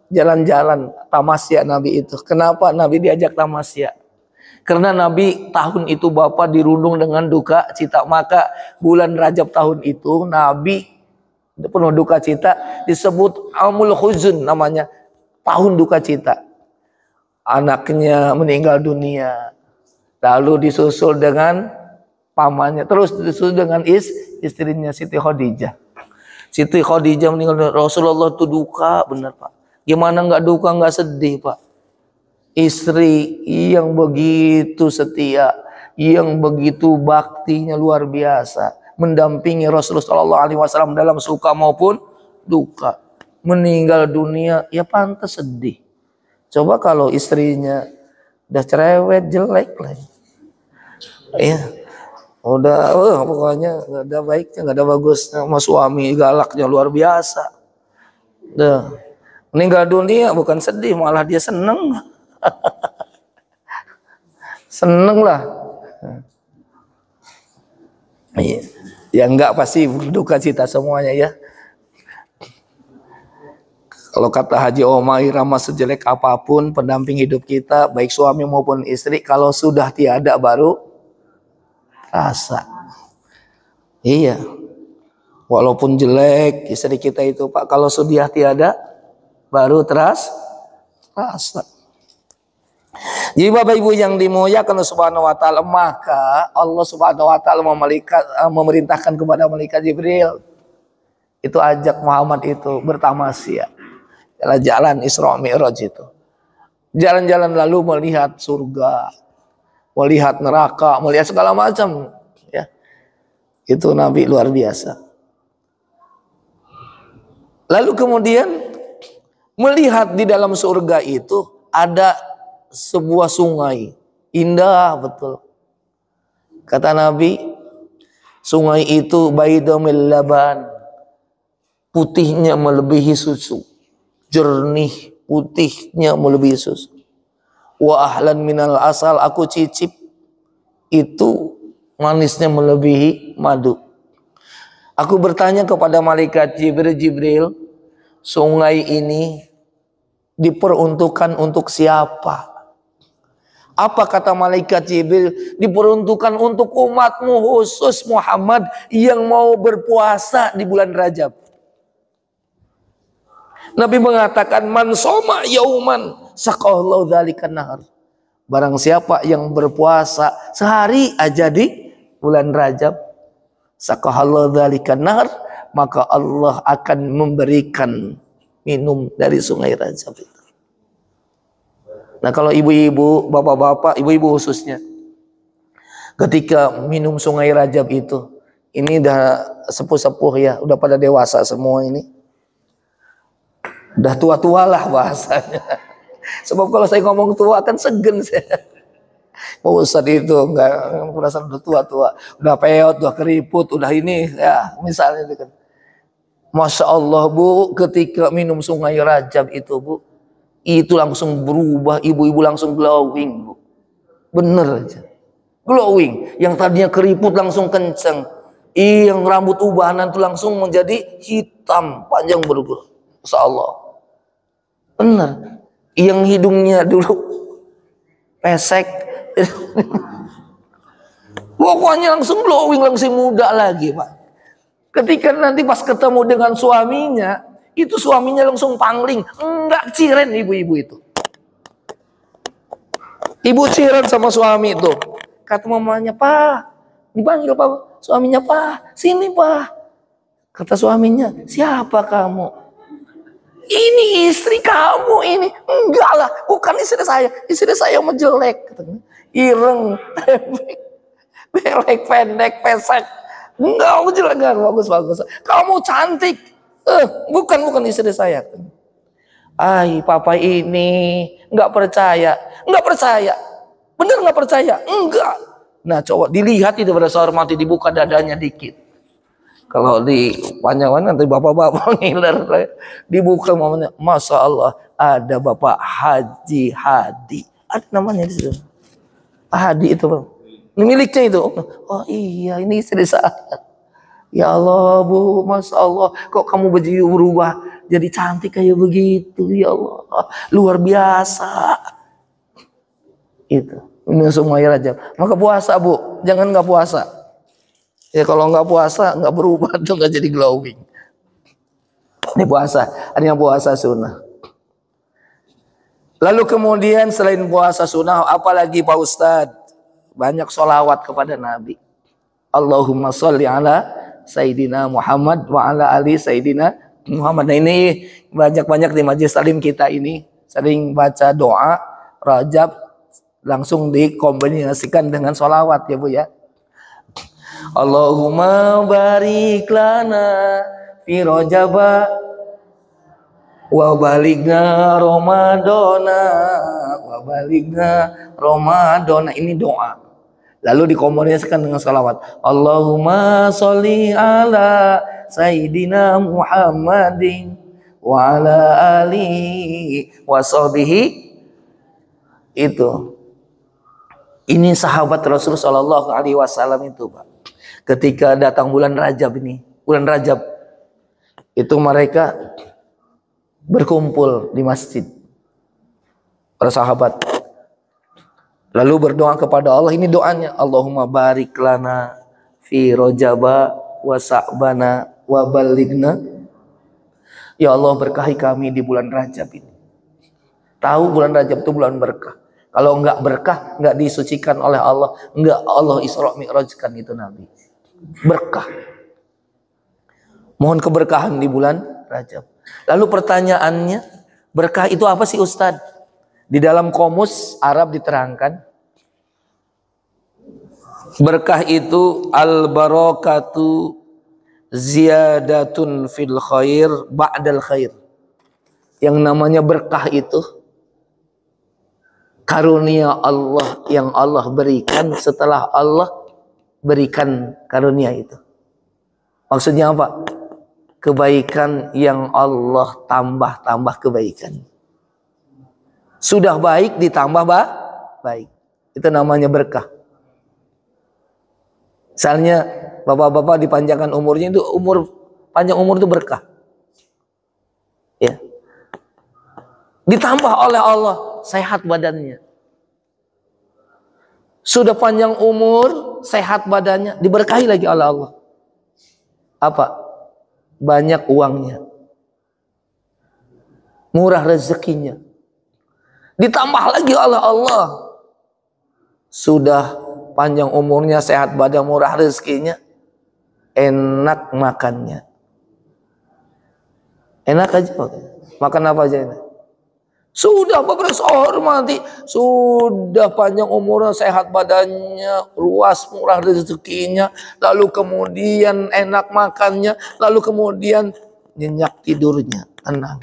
jalan-jalan tamasya Nabi itu. Kenapa Nabi diajak tamasya? Karena Nabi tahun itu Bapak dirundung dengan duka cita. Maka bulan Rajab tahun itu Nabi penuh duka cita, disebut Amul Huzun namanya, tahun duka cita. Anaknya meninggal dunia, lalu disusul dengan pamannya, terus disusul dengan istrinya Siti Khadijah. Siti Khadijah meninggal, Rasulullah itu duka benar Pak. Gimana nggak duka, nggak sedih Pak? Istri yang begitu setia, yang begitu baktinya luar biasa, mendampingi Rasulullah SAW dalam suka maupun duka. Meninggal dunia, ya pantas sedih. Coba kalau istrinya udah cerewet, jelek lah. Ya, udah, pokoknya nggak ada baiknya, nggak ada bagusnya. Sama suami galaknya luar biasa. Udah, meninggal dunia bukan sedih, malah dia seneng. Seneng lah. Ya enggak, pasti duka cita semuanya ya. Kalau kata Haji Omar Irama, sejelek apapun pendamping hidup kita, baik suami maupun istri, kalau sudah tiada baru rasa. Iya. Walaupun jelek istri kita itu Pak, kalau sudah tiada baru terasa. Jadi Bapak Ibu yang dimuliakan Allah Subhanahu wa taala, maka Allah Subhanahu wa taala memerintahkan kepada malaikat Jibril itu ajak Muhammad itu bertamasya. Jalan Isra Mi'raj itu. Jalan-jalan lalu melihat surga, melihat neraka, melihat segala macam. Ya, itu Nabi luar biasa. Lalu kemudian melihat di dalam surga itu ada sebuah sungai, indah betul. Kata Nabi, sungai itu baidamil laban, putihnya melebihi susu, jernih, putihnya melebihi susu. Wa ahlan minal asal, aku cicip, itu manisnya melebihi madu. Aku bertanya kepada malaikat Jibril, sungai ini diperuntukkan untuk siapa? Apa kata malaikat Jibril? Diperuntukkan untuk umatmu khusus Muhammad yang mau berpuasa di bulan Rajab. Nabi mengatakan, man soma yauman saqallahu dzalikan nahar. Barang siapa yang berpuasa sehari aja di bulan Rajab, saqallahu dzalikan nahar, maka Allah akan memberikan minum dari sungai Rajab itu. Nah, kalau ibu-ibu, bapak-bapak, ibu-ibu khususnya, ketika minum sungai Rajab itu, ini udah sepuh-sepuh ya, udah pada dewasa semua ini. Udah tua-tua lah bahasanya. Sebab kalau saya ngomong tua kan segen saya. Pak Ustadz itu enggak merasa udah tua-tua, udah peot, udah keriput, udah ini ya misalnya itu kan. Masya Allah Bu, ketika minum sungai Rajab itu Bu, itu langsung berubah, ibu-ibu langsung glowing Bu. Bener aja. Glowing, yang tadinya keriput langsung kenceng, yang rambut ubanan itu langsung menjadi hitam, panjang berbulu. Masya Allah. Bener. Yang hidungnya dulu pesek, pokoknya langsung glowing, langsung muda lagi Pak. Ketika nanti pas ketemu dengan suaminya, itu suaminya langsung pangling, enggak ciren ibu-ibu itu. Ibu ciren sama suami itu. Kata mamanya, Pak, dipanggil Pak, suaminya, Pak, sini Pak. Kata suaminya, siapa kamu? Ini istri kamu ini. Enggak lah, bukan istri saya. Istri saya menjelek. Ireng, belek, pendek, pesek. Enggak, jelek, bagus. Kamu cantik. Bukan istri saya. Ay, papa ini enggak percaya. Bener enggak percaya? Enggak. Nah, coba dilihat itu pada seorang mati, dibuka dadanya dikit. Kalau di panjangan nanti bapak-bapak ngiler, dibuka mamanya, Masya Allah, ada Bapak Haji Hadi, ada namanya di situ. Hadi itu Bang, ini miliknya itu. Oh iya, ini istri saya. Ya Allah Bu, Masya Allah, kok kamu berubah jadi cantik kayak begitu, ya Allah, luar biasa. Itu, ini semua Rajab. Maka puasa Bu, jangan nggak puasa. Ya kalau nggak puasa nggak berubah tuh, nggak jadi glowing. Ini puasa, ada yang puasa sunnah. Lalu kemudian selain puasa sunnah, apalagi Pak Ustadz? Banyak sholawat kepada Nabi. Allahumma sholli ala Sayyidina Muhammad wa ala ali Sayyidina Muhammad. Nah ini banyak-banyak di Majelis Taklim kita ini sering baca doa Rajab, langsung dikombinasikan dengan sholawat ya Bu ya. Allahumma barik lana fi Rajaba wa baligna Ramadana. Ini doa. Lalu dikombinasikan dengan salawat. Allahumma sholli ala Sayyidina Muhammadin wa ala alihi wa sahbihi. Itu. Ini sahabat Rasulullah Shallallahu Alaihi Wasallam itu Pak. Ketika datang bulan Rajab itu mereka berkumpul di masjid, para sahabat, lalu berdoa kepada Allah. Ini doanya, Allahumma barik lana fi Rajaba wa Sa'bana wa balighna. Ya Allah, berkahi kami di bulan Rajab ini. Tahu bulan Rajab itu bulan berkah. Kalau enggak berkah, enggak disucikan oleh Allah, enggak Allah Isra Mi'rajkan itu Nabi. Berkah. Mohon keberkahan di bulan Rajab. Lalu pertanyaannya, berkah itu apa sih Ustadz? Di dalam Kamus Arab diterangkan, berkah itu al-barakatu ziyadatun fil khair ba'dal khair. Yang namanya berkah itu karunia Allah yang Allah berikan setelah Allah berikan karunia itu. Maksudnya apa? Kebaikan yang Allah tambah kebaikan. Sudah baik ditambah baik. Itu namanya berkah. Misalnya bapak-bapak dipanjangkan umurnya, itu panjang umur itu berkah. Ya. Ditambah oleh Allah sehat badannya. Sudah panjang umur, sehat badannya, diberkahi lagi oleh Allah. Apa? Banyak uangnya. Murah rezekinya. Ditambah lagi oleh Allah. Sudah panjang umurnya, sehat badan, murah rezekinya, enak makannya. Enak aja makan apa aja enak. Sudah beberapa hormati, sudah panjang umurnya, sehat badannya, luas, murah rezekinya, lalu kemudian enak makannya, lalu kemudian nyenyak tidurnya, tenang.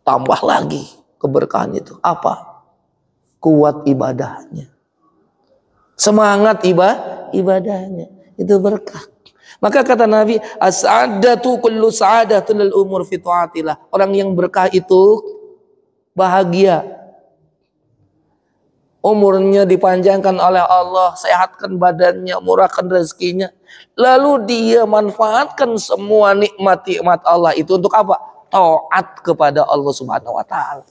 Tambah lagi keberkahan itu. Apa? Kuat ibadahnya. Semangat ibadahnya. Itu berkah. Maka kata Nabi, as-sa'adatu kullu sa'adatul lil umur fi ta'atillah. Orang yang berkah itu bahagia. Umurnya dipanjangkan oleh Allah, sehatkan badannya, murahkan rezekinya. Lalu dia manfaatkan semua nikmat-nikmat Allah itu untuk apa? Taat kepada Allah Subhanahu wa taala.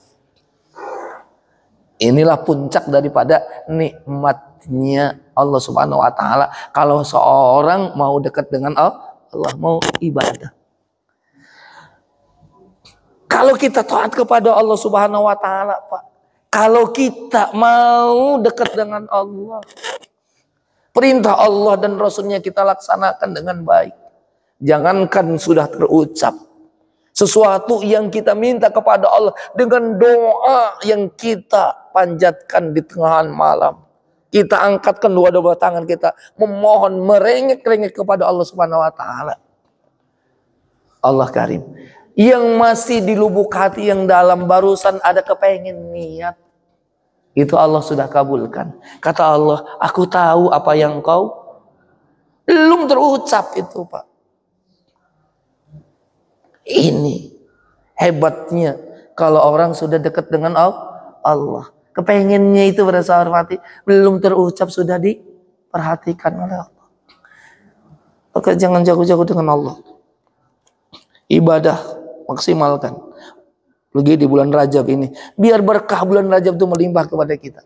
Inilah puncak daripada nikmatnya Allah Subhanahu wa taala kalau seorang mau dekat dengan Allah, mau ibadah. Kalau kita taat kepada Allah Subhanahu wa taala, Pak, kalau kita mau dekat dengan Allah, perintah Allah dan Rasulnya kita laksanakan dengan baik. Jangankan sudah terucap, sesuatu yang kita minta kepada Allah dengan doa yang kita panjatkan di tengah malam, kita angkatkan dua tangan kita memohon, merengek-rengek kepada Allah Subhanahu wa taala. Allah Karim. Yang masih di lubuk hati yang dalam barusan ada kepengen niat, itu Allah sudah kabulkan. Kata Allah, aku tahu apa yang kau belum terucap itu, Pak. Ini hebatnya kalau orang sudah dekat dengan Allah. Kepengennya itu pada saat hormati belum terucap sudah diperhatikan oleh Allah. Maka jangan jago-jago dengan Allah. Ibadah maksimalkan. Lagi di bulan Rajab ini, biar berkah bulan Rajab itu melimpah kepada kita.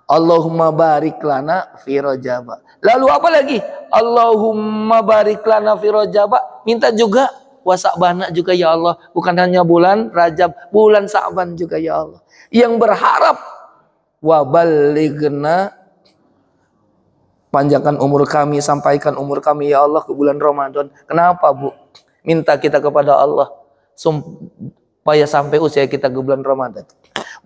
Allahumma barik lana fi Rajab. Lalu apa lagi? Allahumma barik lana fi Rajab. Minta juga wa Sa'ban juga ya Allah. Bukan hanya bulan Rajab, bulan Sa'ban juga ya Allah. Yang berharap wa balighna, panjangkan umur kami, sampaikan umur kami ya Allah ke bulan Ramadan. Kenapa, Bu? Minta kita kepada Allah supaya sampai usia kita ke bulan Ramadan.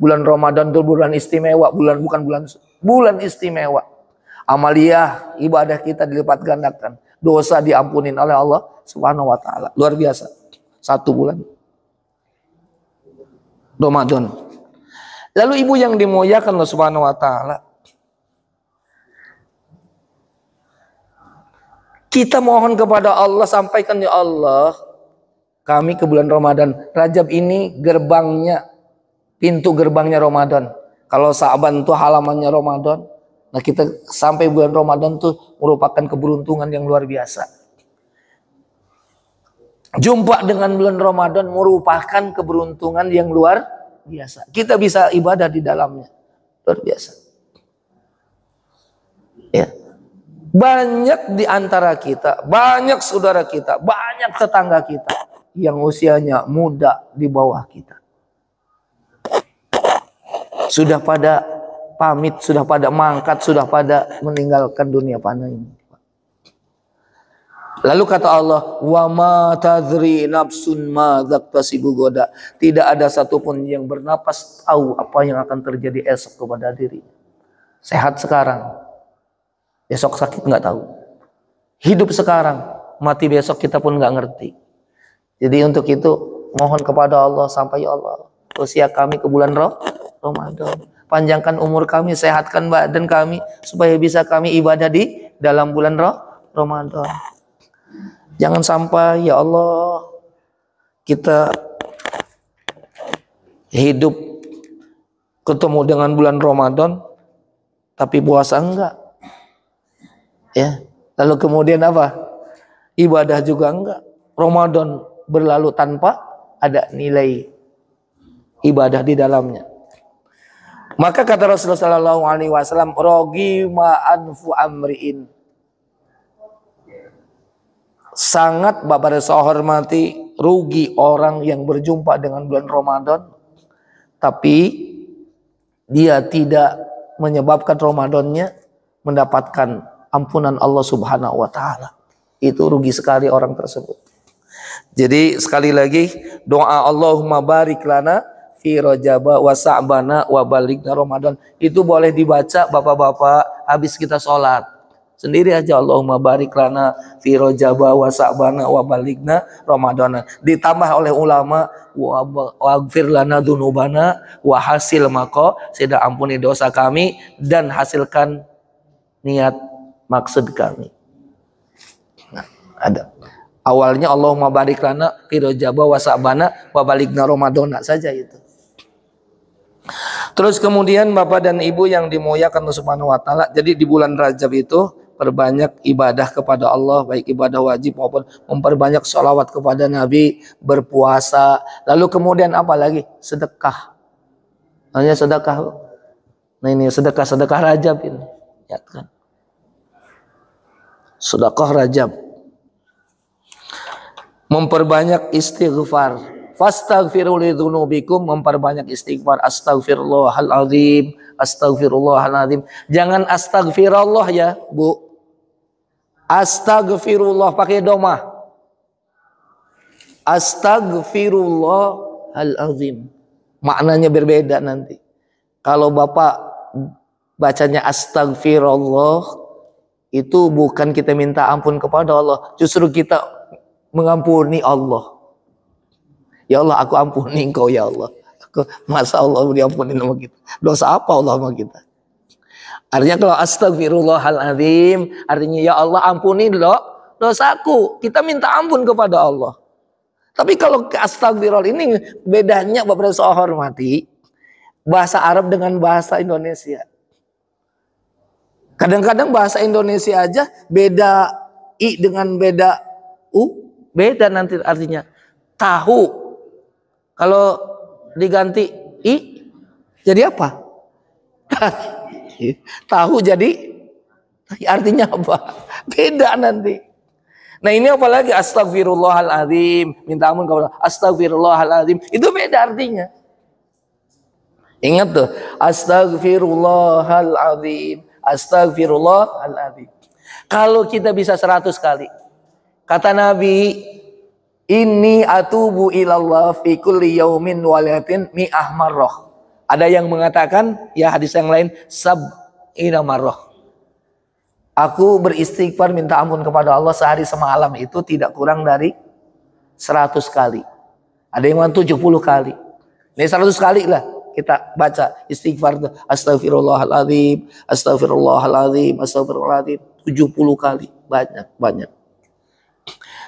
Bulan Ramadan itu bulan istimewa, bulan istimewa. Amaliyah ibadah kita dilipat gandakan, dosa diampunin oleh Allah Subhanahu wa taala. Luar biasa. 1 bulan Ramadan. Lalu ibu yang dimuliakan Allah Subhanahu wa taala, kita mohon kepada Allah, sampaikan ya Allah, kami ke bulan Ramadan. Rajab ini gerbangnya, pintu gerbangnya Ramadan. Kalau Sa'ban itu halamannya Ramadan. Nah kita sampai bulan Ramadan itu merupakan keberuntungan yang luar biasa. Jumpa dengan bulan Ramadan merupakan keberuntungan yang luar biasa. Kita bisa ibadah di dalamnya. Luar biasa. Ya. Banyak di antara kita, banyak saudara kita, banyak tetangga kita yang usianya muda di bawah kita. Sudah pada pamit, sudah pada mangkat, sudah pada meninggalkan dunia fana ini. Lalu kata Allah, wa ma tadri nafsun ma taktasibu goda. Tidak ada satupun yang bernapas tahu apa yang akan terjadi esok kepada diri. Sehat sekarang, besok sakit nggak tahu. Hidup sekarang, mati besok kita pun nggak ngerti. Jadi untuk itu mohon kepada Allah, sampai ya Allah, usia kami ke bulan Ramadan. Panjangkan umur kami, sehatkan badan kami supaya bisa kami ibadah di dalam bulan Ramadan. Jangan sampai ya Allah kita hidup ketemu dengan bulan Ramadan tapi puasa enggak. Ya. Lalu kemudian apa? Ibadah juga enggak. Ramadan berlalu tanpa ada nilai ibadah di dalamnya. Maka kata Rasulullah sallallahu alaihi wasallam, rogi ma anfu amriin. Sangat Bapak saya hormati, rugi orang yang berjumpa dengan bulan Ramadan tapi dia tidak menyebabkan Ramadannya mendapatkan ampunan Allah Subhanahu wa taala. Itu rugi sekali orang tersebut. Jadi sekali lagi doa Allahumma barik lana fi Rajaba wa Sa'bana wa balighna Ramadan itu boleh dibaca Bapak-bapak habis kita sholat. Sendiri aja Allahumma barik lana fi Rajaba wa Sa'bana wa balighna Ramadana. Ditambah oleh ulama waghfir lana dzunubana wa hasil maqo, sudah ampuni dosa kami dan hasilkan niat maksud kami. Nah, ada. Awalnya Allahumma barik lana fi Rajaba wa Sa'bana wa balighna Ramadana saja itu. Terus kemudian Bapak dan Ibu yang dimuliakan Allah Subhanahu wa taala, jadi di bulan Rajab itu perbanyak ibadah kepada Allah, baik ibadah wajib maupun memperbanyak sholawat kepada Nabi, berpuasa, lalu kemudian apa lagi? Sedekah. Hanya sedekah. Nah ini sedekah Rajab ini, ya kan? Sedekah Rajab. Memperbanyak istighfar. Fastaghfiru lidzunubikum, memperbanyak istighfar. Astaghfirullahaladzim, astaghfirullahaladzim. Jangan astaghfirullah ya, Bu. Astaghfirullah pakai domah. Astaghfirullahaladzim. Maknanya berbeda nanti. Kalau Bapak bacanya astaghfirullah, itu bukan kita minta ampun kepada Allah, justru kita mengampuni Allah. Ya Allah, aku ampuni engkau ya Allah. Masa Allah diampuni sama kita? Dosa apa Allah sama kita? Artinya kalau astaghfirullahaladzim, artinya ya Allah ampuni dosaku. Kita minta ampun kepada Allah. Tapi kalau astagfirullah ini bedanya Bapak saya hormati, bahasa Arab dengan bahasa Indonesia. Kadang-kadang bahasa Indonesia aja beda i dengan beda u, beda nanti artinya. Tahu kalau diganti i jadi apa? Tahu jadi artinya apa? Beda nanti. Nah ini apalagi astagfirullahaladzim, minta ampun kepada astagfirullahaladzim, itu beda artinya. Ingat tuh, astagfirullahaladzim, astagfirullahaladzim. Kalau kita bisa 100 kali, kata Nabi, inni atubu ilallah fi kulli yaumin walatin mi'ah marrah. Ada yang mengatakan, ya hadis yang lain, sab'ina marrah. Aku beristighfar minta ampun kepada Allah sehari semalam itu tidak kurang dari 100 kali. Ada yang 70 kali. Ini 100 kali lah kita baca istighfar. Astagfirullahaladzim, astagfirullahaladzim, astagfirullahaladzim. 70 kali. Banyak.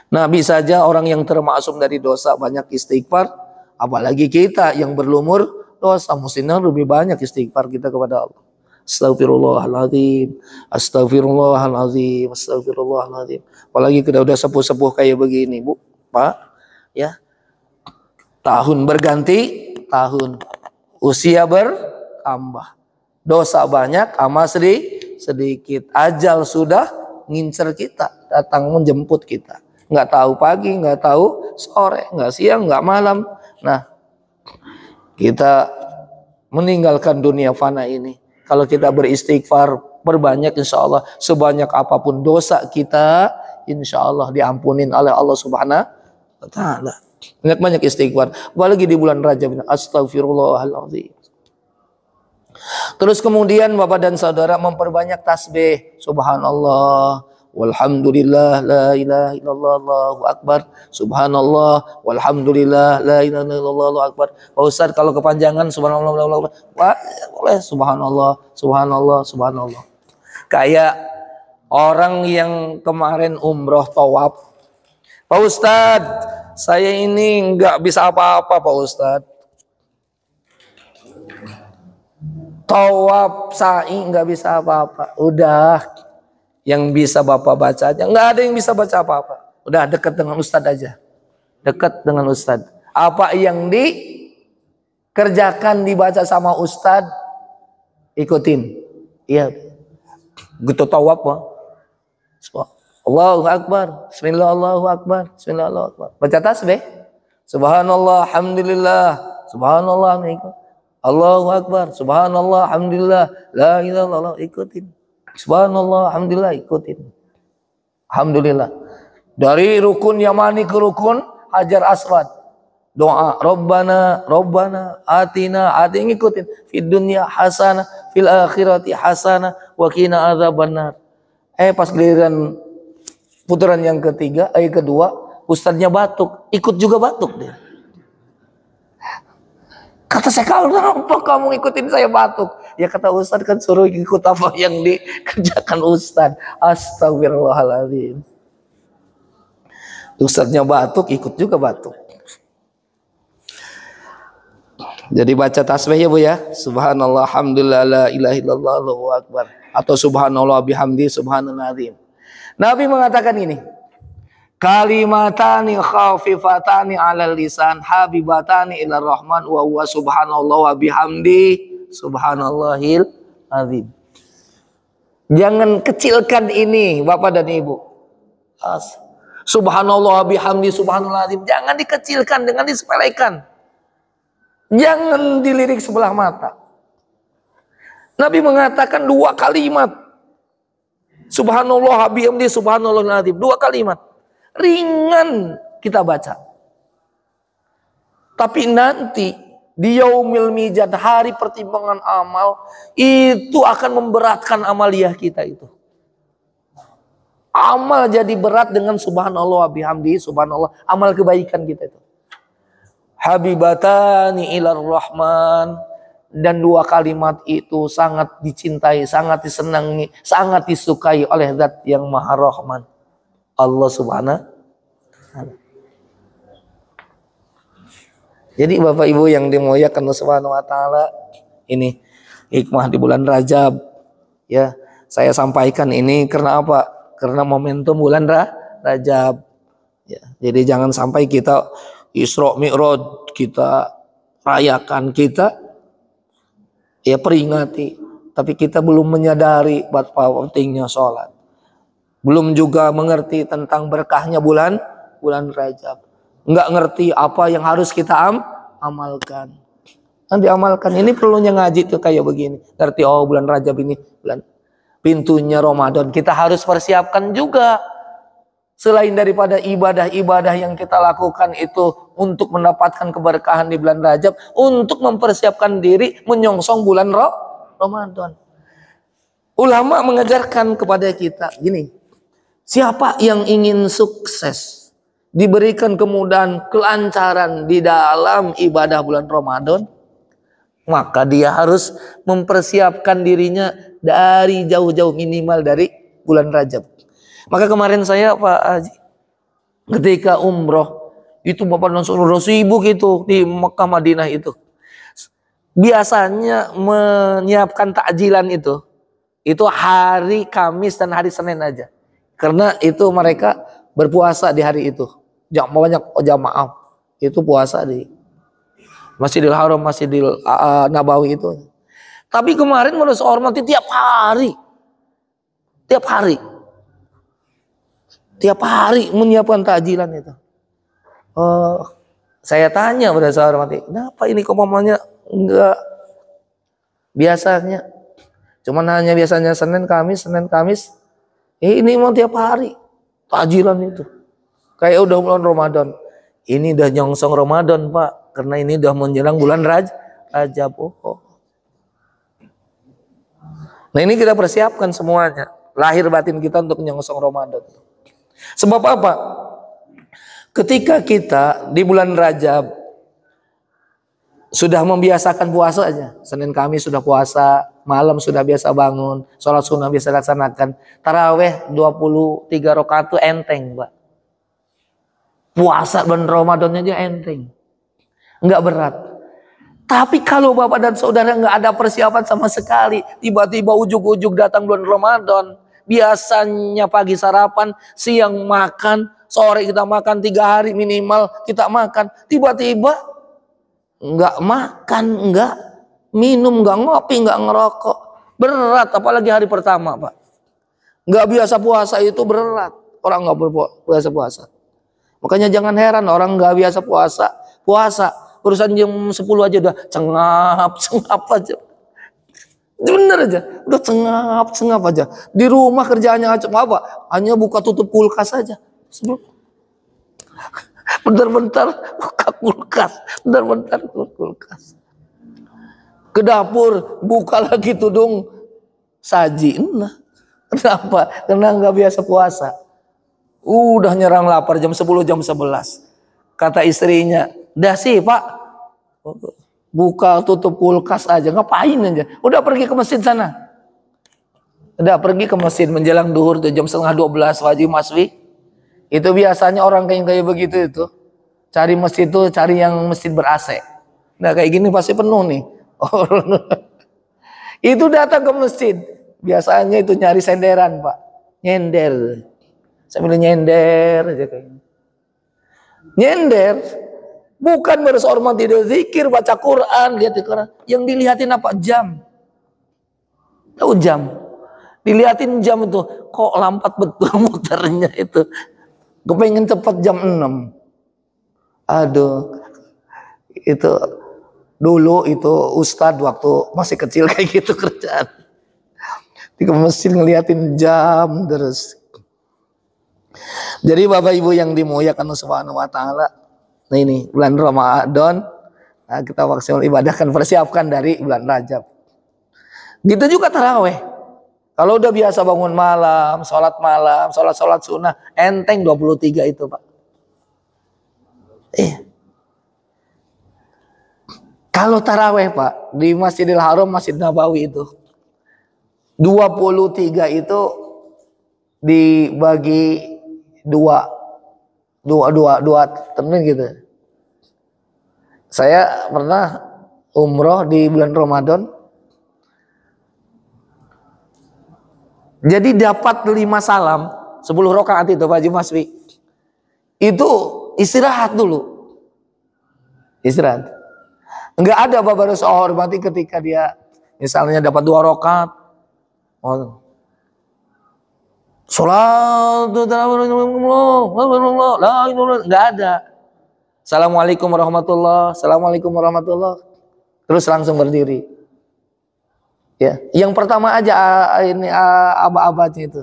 Nabi saja orang yang termaksum dari dosa banyak istighfar. Apalagi kita yang berlumur dosa, mestinya lebih banyak istighfar kita kepada Allah. Astagfirullahaladzim, astagfirullahaladzim, astagfirullahaladzim. Apalagi kita udah sepuh-sepuh kayak begini, Bu, Pak, ya. Tahun berganti tahun, usia bertambah, dosa banyak, amal sedikit, ajal sudah ngincer kita, datang menjemput kita. Nggak tahu pagi, nggak tahu sore, nggak siang, nggak malam. Nah, kita meninggalkan dunia fana ini. Kalau kita beristighfar berbanyak, insya Allah sebanyak apapun dosa kita, insya Allah diampunin oleh Allah Subhanahu wa Ta'ala. Banyak istighfar, apalagi di bulan Rajab. Astagfirullahaladzim. Terus kemudian Bapak dan Saudara memperbanyak tasbih. Subhanallah, walhamdulillah, la ilaha illallah, Allahu akbar. Subhanallah, walhamdulillah, la ilaha illallah, Allahu akbar. Pak Ustaz kalau kepanjangan subhanallah, Allahu akbar, boleh subhanallah, subhanallah, subhanallah. Kayak orang yang kemarin umroh tawaf. Pak Ustaz, saya ini nggak bisa apa-apa Pak Ustaz. Tawaf sa'i nggak bisa apa-apa. Udah, yang bisa Bapak baca aja. Nggak ada yang bisa baca apa-apa. Udah dekat dengan Ustadz aja. Dekat dengan Ustadz. Apa yang dikerjakan dibaca sama Ustadz, ikutin. Iya. Gitu tawaf Pak. Allahu Akbar. Bismillah, Allahu Akbar. Bismillah, Allahu Akbar. Baca tasbih. Subhanallah, alhamdulillah. Subhanallah, Allahu Akbar, subhanallah, alhamdulillah, la ilaha illallah, ikutin. Subhanallah, alhamdulillah, ikutin. Alhamdulillah. Dari rukun Yamani ke rukun Hajar Aswad. Doa, Rabbana, atina, ngikutin. Fid dunya hasanah, fil akhirati hasanah, wa qina adzabannar. Pas giliran putaran yang ketiga, kedua, ustadznya batuk, ikut juga batuk dia. Kata saya, kenapa kamu ngikutin saya batuk? Ya kata Ustadz kan suruh ikut apa yang dikerjakan Ustadz. Astagfirullahaladzim. Ustadznya batuk, ikut juga batuk. Jadi baca tasbih ya Bu ya. Subhanallah, alhamdulillah, la ilaha illallah, Allahu akbar. Atau subhanallah bihamdi, subhanallazim. Nabi mengatakan ini. Kalimatani khafifatani 'alal lisan habibatani ilar rahman wa huwa subhanallah wa bihamdi subhanallahil azim. Jangan kecilkan ini Bapak dan Ibu. Subhanallah wa bihamdi subhanallahil azim. Jangan dikecilkan, dengan disepelekan. Jangan dilirik sebelah mata. Nabi mengatakan 2 kalimat. Subhanallah wa bihamdi subhanallahil azim. 2 kalimat. Ringan kita baca. Tapi nanti di yaumil mizan, hari pertimbangan amal, itu akan memberatkan amaliyah kita itu. Amal jadi berat dengan subhanallah bihamdi subhanallah, amal kebaikan kita itu. Habibatani ilar rahman, dan 2 kalimat itu sangat dicintai, sangat disenangi, sangat disukai oleh Zat yang Maha Rahman, Allah Subhanahu wa Ta'ala. Jadi Bapak Ibu yang dimuliakan Allah Subhanahu wa Ta'ala, ini hikmah di bulan Rajab. Ya, saya sampaikan ini karena apa? Karena momentum bulan Rajab. Ya, jadi jangan sampai kita Isra Mi'raj, kita rayakan, kita ya peringati, tapi kita belum menyadari betapa pentingnya sholat. Belum juga mengerti tentang berkahnya bulan Rajab. Enggak ngerti apa yang harus kita amalkan. Nanti amalkan. Ini perlunya ngaji tuh kayak begini. Ngerti, oh bulan Rajab ini bulan pintunya Ramadan. Kita harus persiapkan juga. Selain daripada ibadah-ibadah yang kita lakukan itu untuk mendapatkan keberkahan di bulan Rajab, untuk mempersiapkan diri menyongsong bulan Ramadan. Ulama mengajarkan kepada kita gini. Siapa yang ingin sukses, diberikan kemudahan, kelancaran di dalam ibadah bulan Ramadan, maka dia harus mempersiapkan dirinya dari jauh-jauh, minimal dari bulan Rajab. Maka kemarin saya Pak Haji, ketika umroh, itu Bapak dan Saudara sibuk itu di Mekah Madinah itu. Biasanya menyiapkan takjilan itu hari Kamis dan hari Senin aja. Karena itu mereka berpuasa di hari itu. Banyak jamaah itu puasa di Masjidil Haram, Masjidil Nabawi itu. Tapi kemarin menurut saya hormati tiap hari menyiapkan takjilan itu. Saya tanya pada saya hormati, kenapa ini kok mamanya enggak biasanya? Cuman hanya biasanya Senin Kamis. Ini mau tiap hari. Takjilan itu. Kayak udah bulan Ramadan. Ini udah nyongsong Ramadan, Pak. Karena ini udah menjelang bulan Rajab. Oh. Nah ini kita persiapkan semuanya. Lahir batin kita untuk nyongsong Ramadan. Sebab apa? Ketika kita di bulan Rajab sudah membiasakan puasa aja. Senin Kamis sudah puasa, malam sudah biasa bangun, sholat sunnah biasa laksanakan. Taraweh 23 rakaat itu enteng, Pak. Puasa bulan Ramadannya aja enteng. Enggak berat. Tapi kalau Bapak dan Saudara enggak ada persiapan sama sekali, tiba-tiba ujuk-ujuk datang bulan Ramadan, biasanya pagi sarapan, siang makan, sore kita makan 3 hari minimal kita makan, tiba-tiba nggak makan, nggak minum, nggak ngopi, nggak ngerokok, berat. Apalagi hari pertama, Pak. Nggak biasa puasa itu berat. Orang nggak biasa puasa. Makanya jangan heran orang nggak biasa puasa urusan jam 10 aja udah cengap aja. Bener aja, udah cengap aja. Di rumah kerjaannya cuma apa? Hanya buka tutup kulkas aja. Bentar-bentar buka kulkas, bentar-bentar buka kulkas. Ke dapur buka lagi tudung saji. Nah, kenapa? Karena nggak biasa puasa. Udah nyerang lapar jam 10, jam 11. Kata istrinya, dah sih Pak, buka tutup kulkas aja, ngapain aja? Udah pergi ke masjid sana. Udah pergi ke masjid menjelang duhur tuh jam 11:30 wajib maswi. Itu biasanya orang kayak begitu itu cari masjid itu cari yang masjid ber-AC. Nah kayak gini pasti penuh nih. Itu datang ke masjid. Biasanya itu nyari senderan, Pak. Nyender. Sambil nyender aja kayak gini. Nyender. Bukan bersorma tidak zikir, baca Quran, lihat Quran. Yang dilihatin apa? Jam. Tahu jam? Dilihatin jam itu. Kok lambat betul muternya itu. Kepengen cepat jam 6. Aduh. Itu dulu itu ustadz waktu masih kecil kayak gitu kerjaan. Di masjid ngeliatin jam terus. Jadi Bapak Ibu yang dimuliakan Allah Subhanahu wa taala. Nah ini bulan Ramadan. Nah, kita maksimal ibadah kan persiapkan dari bulan Rajab. Gitu juga taraweh. Kalau udah biasa bangun malam, sholat sunnah, enteng 23 itu Pak. Kalau taraweh Pak, di Masjidil Haram, Masjid Nabawi itu, 23 itu dibagi dua temen gitu. Saya pernah umroh di bulan Ramadan. Jadi dapat 5 salam, 10 rakaat itu Pak Haji Maswi. Itu istirahat dulu. Istirahat. Enggak ada Bapak harus hormati ketika dia misalnya dapat 2 rakaat. Salat enggak ada. Assalamualaikum warahmatullahi, assalamualaikum warahmatullahi. Terus langsung berdiri. Ya, yang pertama aja ini aba-abanya itu.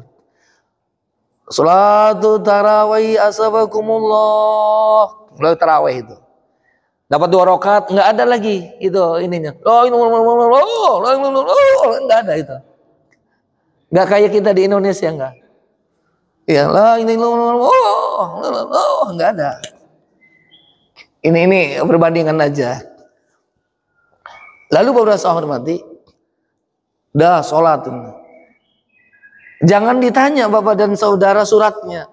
Salatu tarawih asabakumullah. Mulai tarawih itu. Dapat 2 rakaat, enggak ada lagi itu ininya. Enggak ada itu. Enggak kayak kita di Indonesia enggak. Ya, enggak ada. Ini perbandingan aja. Lalu Bapak saya hormati, dah sholat. Jangan ditanya Bapak dan Saudara suratnya.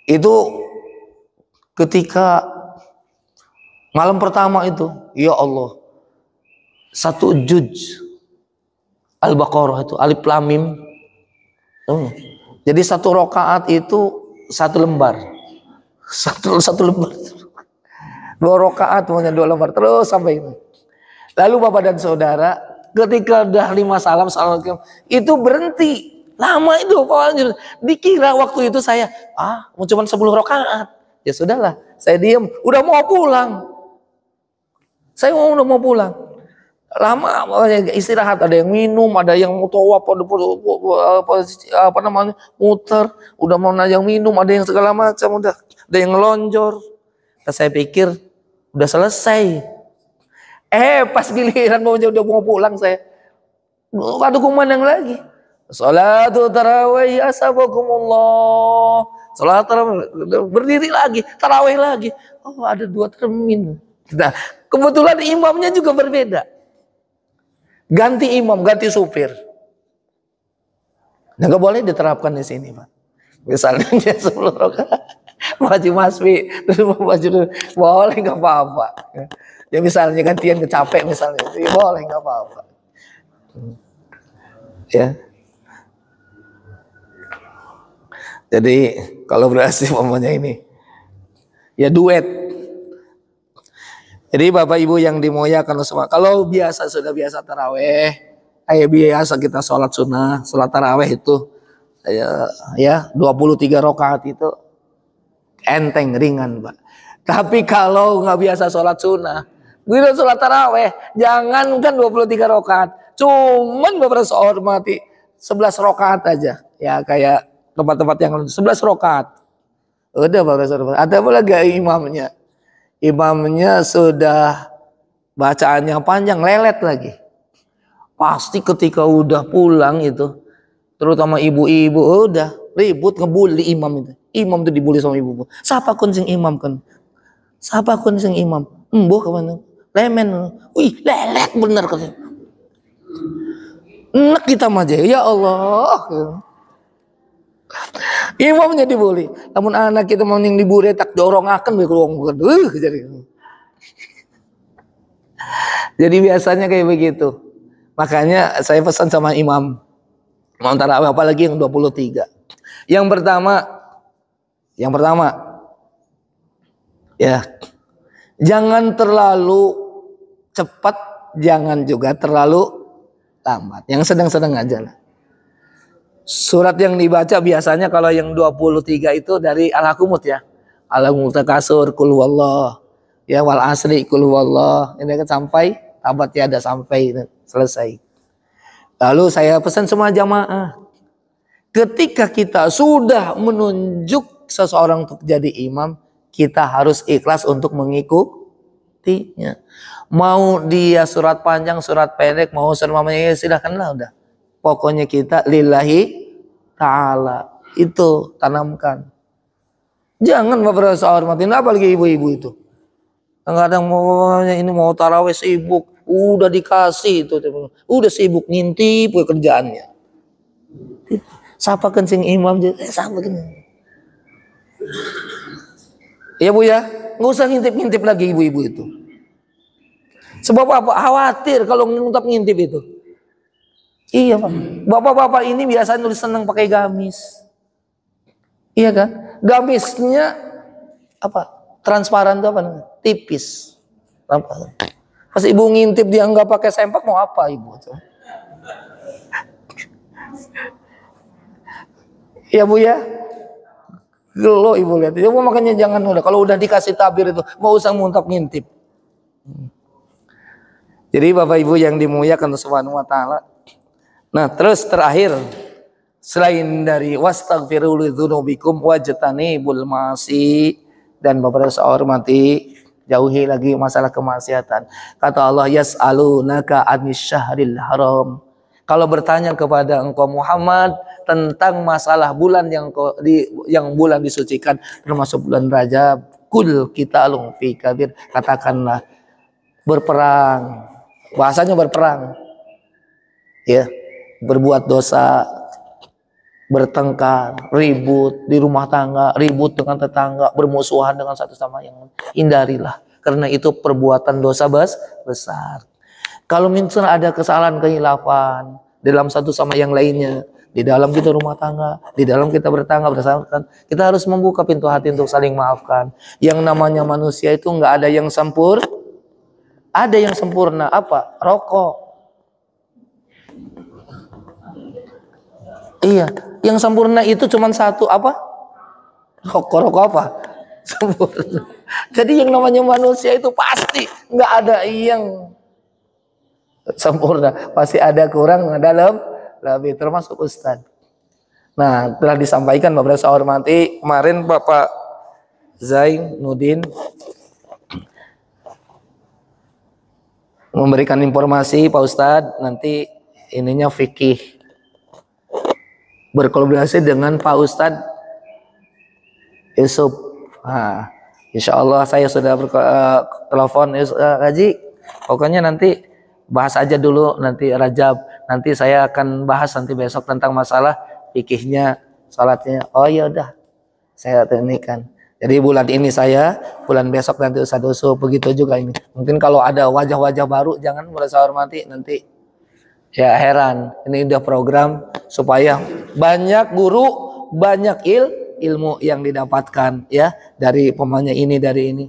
Itu ketika malam pertama itu, ya Allah, 1 juz Al-Baqarah itu, Alif Lam Mim. Jadi 1 rakaat itu 1 lembar. Satu lembar. 2 rakaat punya 2 lembar terus sampai ini. Lalu Bapak dan Saudara, ketika udah 5 salam, itu berhenti. Lama itu Pak. Dikira waktu itu saya, mau cuma 10 rakaat. Ya sudahlah, saya diam. Udah mau pulang. Saya udah mau pulang. lama istirahat, ada yang minum, ada yang mutawaf, apa namanya, muter, udah mau yang minum, ada yang segala macam, udah ada yang ngelonjor. Nah, saya pikir udah selesai. Pas giliran udah mau pulang saya, ada kumandang lagi. Salatu tarawih asabakumullah. Salat tarawih, berdiri lagi, tarawih lagi. Oh, ada 2 termin. Nah, kebetulan imamnya juga berbeda. Ganti imam, ganti supir. Nah, nggak boleh diterapkan di sini, Pak. Misalnya dia 10 rakaat, maju masfi, terus maju, boleh nggak apa-apa. Ya misalnya gantian capek misalnya, ya boleh nggak apa-apa. Ya. Jadi kalau berhasil mamanya ini, ya duet. Jadi Bapak Ibu yang dimuliakan semua, kalau sudah biasa taraweh, biasa kita sholat sunnah, sholat taraweh itu ya 23 rakaat itu enteng, ringan, Pak. Tapi kalau nggak biasa sholat sunnah, bila sholat taraweh, jangankan 23 rakaat, cuman beberapa hormati 11 rakaat aja, ya kayak tempat-tempat yang 11 rakaat. Udah beberapa, ada apa lagi imamnya? Imamnya sudah bacaannya panjang, lelet lagi. Pasti ketika udah pulang itu, terutama ibu-ibu, udah ribut ngebully imam itu. Imam itu dibully sama ibu. Siapa kun sing imam kan? Siapa kun sing imam? Embuh kemana? Lemen. Wih, lelet bener katanya. Enak kita aja, ya Allah. Imamnya dibully. Namun anak kita mau yang dibully tak dorong akan jadi biasanya kayak begitu. Makanya saya pesan sama imam tarawih, apalagi yang 23. Yang pertama ya, jangan terlalu cepat, jangan juga terlalu lambat. Yang sedang-sedang aja lah. Surat yang dibaca biasanya kalau yang 23 itu dari Al-Hakumut ya. Al-Hakumut Takasur, Qul huwallah, ya wal asri, Qul huwallah. Ini kan sampai tabat tiada, sampai selesai. Lalu saya pesan semua jamaah, ketika kita sudah menunjuk seseorang untuk jadi imam, kita harus ikhlas untuk mengikutinya. Mau dia surat panjang, surat pendek, mau semuanya, ya silahkanlah udah. Pokoknya kita lillahi ta'ala. Itu tanamkan. Jangan beberapa hormatin, apalagi ibu-ibu itu. Kadang mau tarawih sibuk, udah dikasih itu, udah sibuk ngintip kerjaannya. Siapa kencing imam, siapa kencing. Ya Bu ya, nggak usah ngintip-ngintip lagi ibu-ibu itu. Sebab apa? Khawatir kalau ngintip itu. Iya Pak, bapak-bapak ini biasanya senang pakai gamis. Iya kan? Gamisnya apa? Transparan itu apa namanya? Tipis. Pas ibu ngintip dia nggak pakai sempak, mau apa ibu? Iya Bu ya? Gelo ibu lihat. Ya, makanya jangan udah, kalau udah dikasih tabir itu, mau usah muntap ngintip. Jadi Bapak Ibu yang dimuliakan Subhanahu wa taala. Nah, terus terakhir, selain dari wastaghfiru lidzunubikum wajtanibul ma'asi, dan beberapa hormati, jauhi lagi masalah kemaksiatan. Kata Allah, yas'alunaka 'anis syahril haram. Kalau bertanya kepada engkau Muhammad tentang masalah bulan yang bulan disucikan, termasuk bulan Rajab, kul qitalun fi kabir, katakanlah berperang. Bahasanya berperang. Ya. Berbuat dosa, bertengkar, ribut di rumah tangga, ribut dengan tetangga, bermusuhan dengan satu sama yang lain. Hindarilah, karena itu perbuatan dosa besar. Kalau misalnya ada kesalahan kehilafan dalam satu sama yang lainnya, di dalam kita rumah tangga, di dalam kita bertangga bersama, kita harus membuka pintu hati untuk saling maafkan. Yang namanya manusia itu nggak ada yang sempurna. Ada yang sempurna apa? Rokok. Iya, yang sempurna itu cuma satu apa? Rokok apa? Sempurna. Jadi yang namanya manusia itu pasti nggak ada yang sempurna, pasti ada kurang dalam lebih, termasuk Ustadz. Nah, telah disampaikan beberapa saya hormati kemarin Bapak Zainuddin memberikan informasi Pak Ustadz, nanti ininya fikih berkolaborasi dengan Pak Ustadz Yusuf. Nah, insya Allah saya sudah telepon Haji, pokoknya nanti bahas aja dulu nanti Rajab, nanti saya akan bahas nanti besok tentang masalah fikihnya, salatnya. Oh ya udah, saya teknikan. Jadi bulan ini saya, bulan besok nanti Ustadz Yusuf, begitu juga ini. Mungkin kalau ada wajah-wajah baru jangan merasa hormati nanti ya heran. Ini udah program supaya banyak guru, banyak ilmu yang didapatkan ya dari pemainnya ini, dari ini.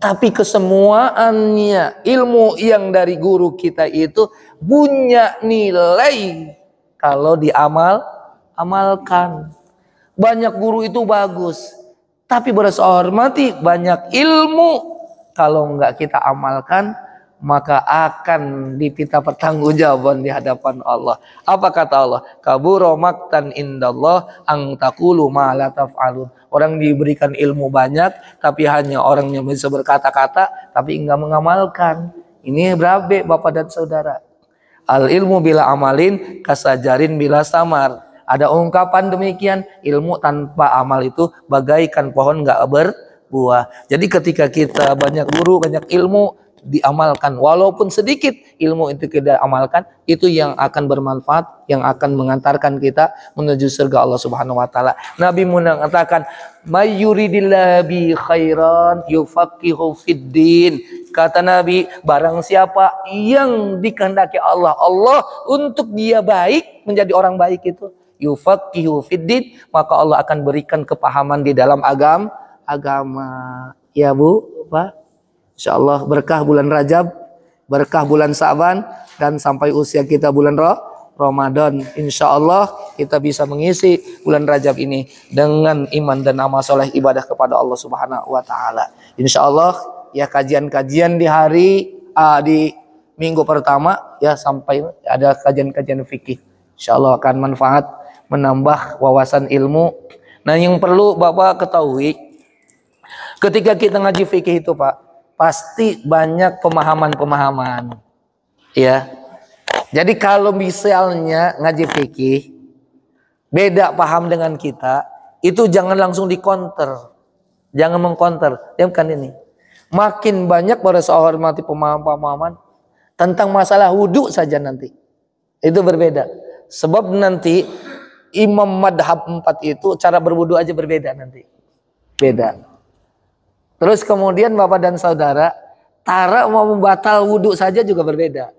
Tapi kesemuaannya ilmu yang dari guru kita itu punya nilai kalau amalkan. Banyak guru itu bagus, tapi berasa hormati banyak ilmu kalau enggak kita amalkan, maka akan dipita pertanggungjawaban di hadapan Allah. Apa kata Allah? Kabura maqtan indallah ang taqulu ma la taf'alun. Orang diberikan ilmu banyak tapi hanya orangnya bisa berkata-kata tapi enggak mengamalkan. Ini berabe Bapak dan Saudara. Al ilmu bila amalin kasajarin bila samar. Ada ungkapan demikian, ilmu tanpa amal itu bagaikan pohon enggak berbuah. Jadi ketika kita banyak guru, banyak ilmu, diamalkan walaupun sedikit ilmu itu kita amalkan, itu yang akan bermanfaat, yang akan mengantarkan kita menuju surga Allah Subhanahu wa taala. Nabi mengatakan mayyuridillahu bi khairan yufaqihu fiddin. Kata Nabi, barang siapa yang dikehendaki Allah untuk dia baik, menjadi orang baik itu yufaqihu fiddin, maka Allah akan berikan kepahaman di dalam agama. Ya Bu, Pak, insyaallah berkah bulan Rajab, berkah bulan Sa'ban, dan sampai usia kita bulan Ramadan, insyaallah kita bisa mengisi bulan Rajab ini dengan iman dan amal soleh ibadah kepada Allah Subhanahu wa taala. Insyaallah ya, kajian-kajian di minggu pertama ya, sampai ada kajian-kajian fikih, insyaallah akan manfaat, menambah wawasan ilmu. Nah, yang perlu Bapak ketahui ketika kita ngaji fikih itu Pak, pasti banyak pemahaman-pemahaman ya. Jadi kalau misalnya ngaji fikih beda paham dengan kita, itu jangan langsung dikonter, jangan mengkonter. Ya bukan ini. Makin banyak para sahabat hormati pemahaman-pemahaman tentang masalah wudhu saja nanti. Itu berbeda. Sebab nanti imam madhab 4 itu cara berwudhu aja berbeda nanti. Beda. Terus kemudian Bapak dan Saudara, cara mau membatal wudhu saja juga berbeda.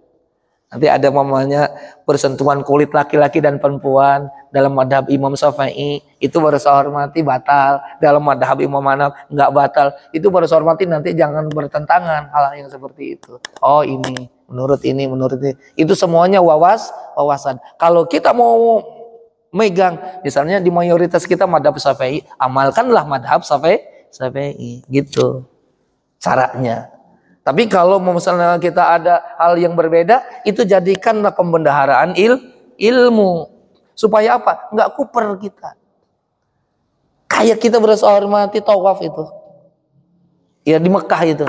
Nanti ada mamanya bersentuhan kulit laki-laki dan perempuan dalam madhab Imam Syafi'i itu baru hormati batal, dalam madhab Imam Hanaf nggak batal, itu baru hormati. Nanti jangan bertentangan hal yang seperti itu. Oh ini menurut ini, itu semuanya wawasan. Kalau kita mau megang, misalnya di mayoritas kita madhab Syafi'i, amalkanlah madhab Syafi'i gitu caranya. Tapi kalau misalnya kita ada hal yang berbeda, itu jadikanlah pembendaharaan ilmu. Supaya apa? Nggak kuper kita. Kayak kita berasa hormati tawaf itu. Ya di Mekah itu.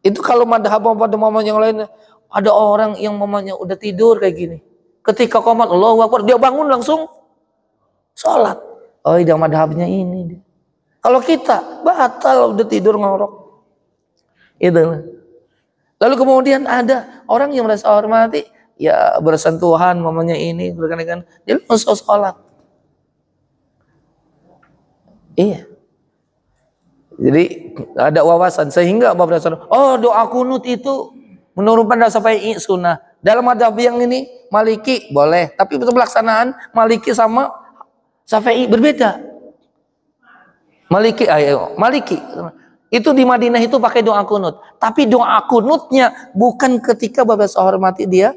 Itu kalau madhab pada momen yang lain, ada orang yang mamanya udah tidur kayak gini. Ketika qomat Allahu Akbar, dia bangun langsung sholat. Oh, ini madhabnya ini. Kalau kita batal udah tidur ngorok. Itu. Lalu kemudian ada orang yang merasa hormati, ya bersentuhan mamanya ini, berkan-kan, dia langsung sholat. Iya. Jadi ada wawasan sehingga Bapak dan oh doa kunut itu menurut pendapat Syafi'i sunnah. Dalam madhab yang ini Maliki boleh, tapi untuk pelaksanaan Maliki sama Syafi'i berbeda. Maliki itu di Madinah itu pakai doa kunut, tapi doa kunutnya bukan ketika Bapak hormati dia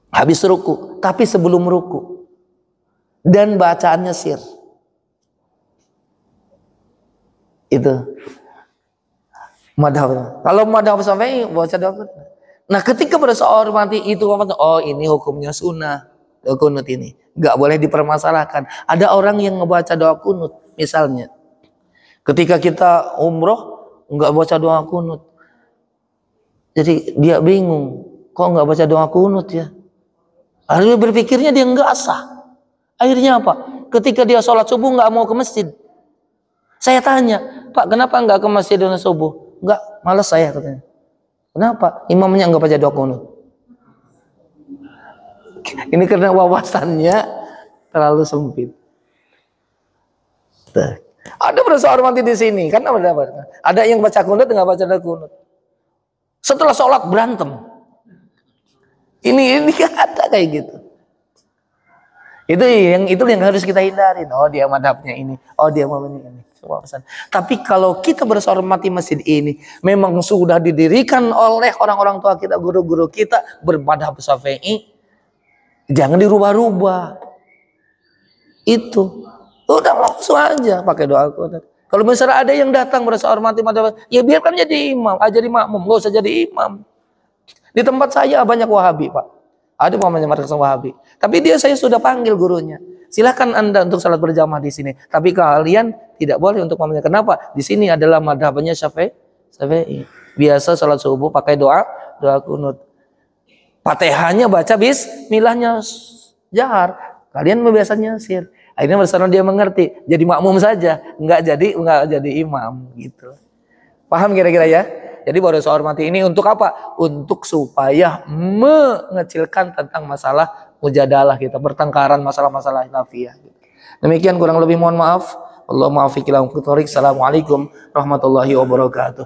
habis ruku, tapi sebelum ruku, dan bacaannya sir. Itu Madhab. Kalau madhab Syafi'i baca doa kunut. Nah, ketika pada seorang mati itu oh ini hukumnya sunnah doa kunut ini, nggak boleh dipermasalahkan. Ada orang yang ngebaca doa kunut, misalnya ketika kita umroh nggak baca doa kunut, jadi dia bingung, kok nggak baca doa kunut ya? Akhirnya berpikirnya dia nggak sah. Akhirnya apa? Ketika dia sholat subuh nggak mau ke masjid. Saya tanya, Pak, kenapa nggak ke masjid dengan subuh? Nggak, malas saya katanya. Kenapa? Imamnya nggak baca doa kunut. Ini karena wawasannya terlalu sempit. Ada seorang mati di sini, kan ada yang baca kunut nggak baca doa kunut. Setelah sholat berantem. Ini ada kayak gitu. Itu yang harus kita hindarin. Oh dia madhabnya ini, oh dia mau ini. Tapi kalau kita berhormati masjid ini memang sudah didirikan oleh orang-orang tua kita, guru-guru kita bermadhab Syafi'i, jangan dirubah-rubah. Itu udah langsung aja pakai doa kunut. Kalau misalnya ada yang datang berhormati madhab, ya biarkan jadi imam, jadi makmum, nggak usah jadi imam. Di tempat saya banyak Wahabi, Pak. Ada namanya Markas Wahabi. Tapi saya sudah panggil gurunya. Silakan Anda untuk salat berjamaah di sini. Tapi kalian tidak boleh untuk memanggil. Kenapa? Di sini adalah madhabnya Syafi'i. Biasa salat subuh pakai doa kunut. Fatihahnya baca bismillahnya jahar. Kalian biasanya sir. Akhirnya bersama dia mengerti. Jadi makmum saja, enggak jadi imam gitu. Paham kira-kira ya? Jadi baru hormati ini untuk apa? Untuk supaya mengecilkan tentang masalah mujadalah kita, pertengkaran masalah-masalah khilafiyah. Demikian kurang lebih mohon maaf. Allahumma afiq ila muqtarik. Assalamualaikum warahmatullahi wabarakatuh.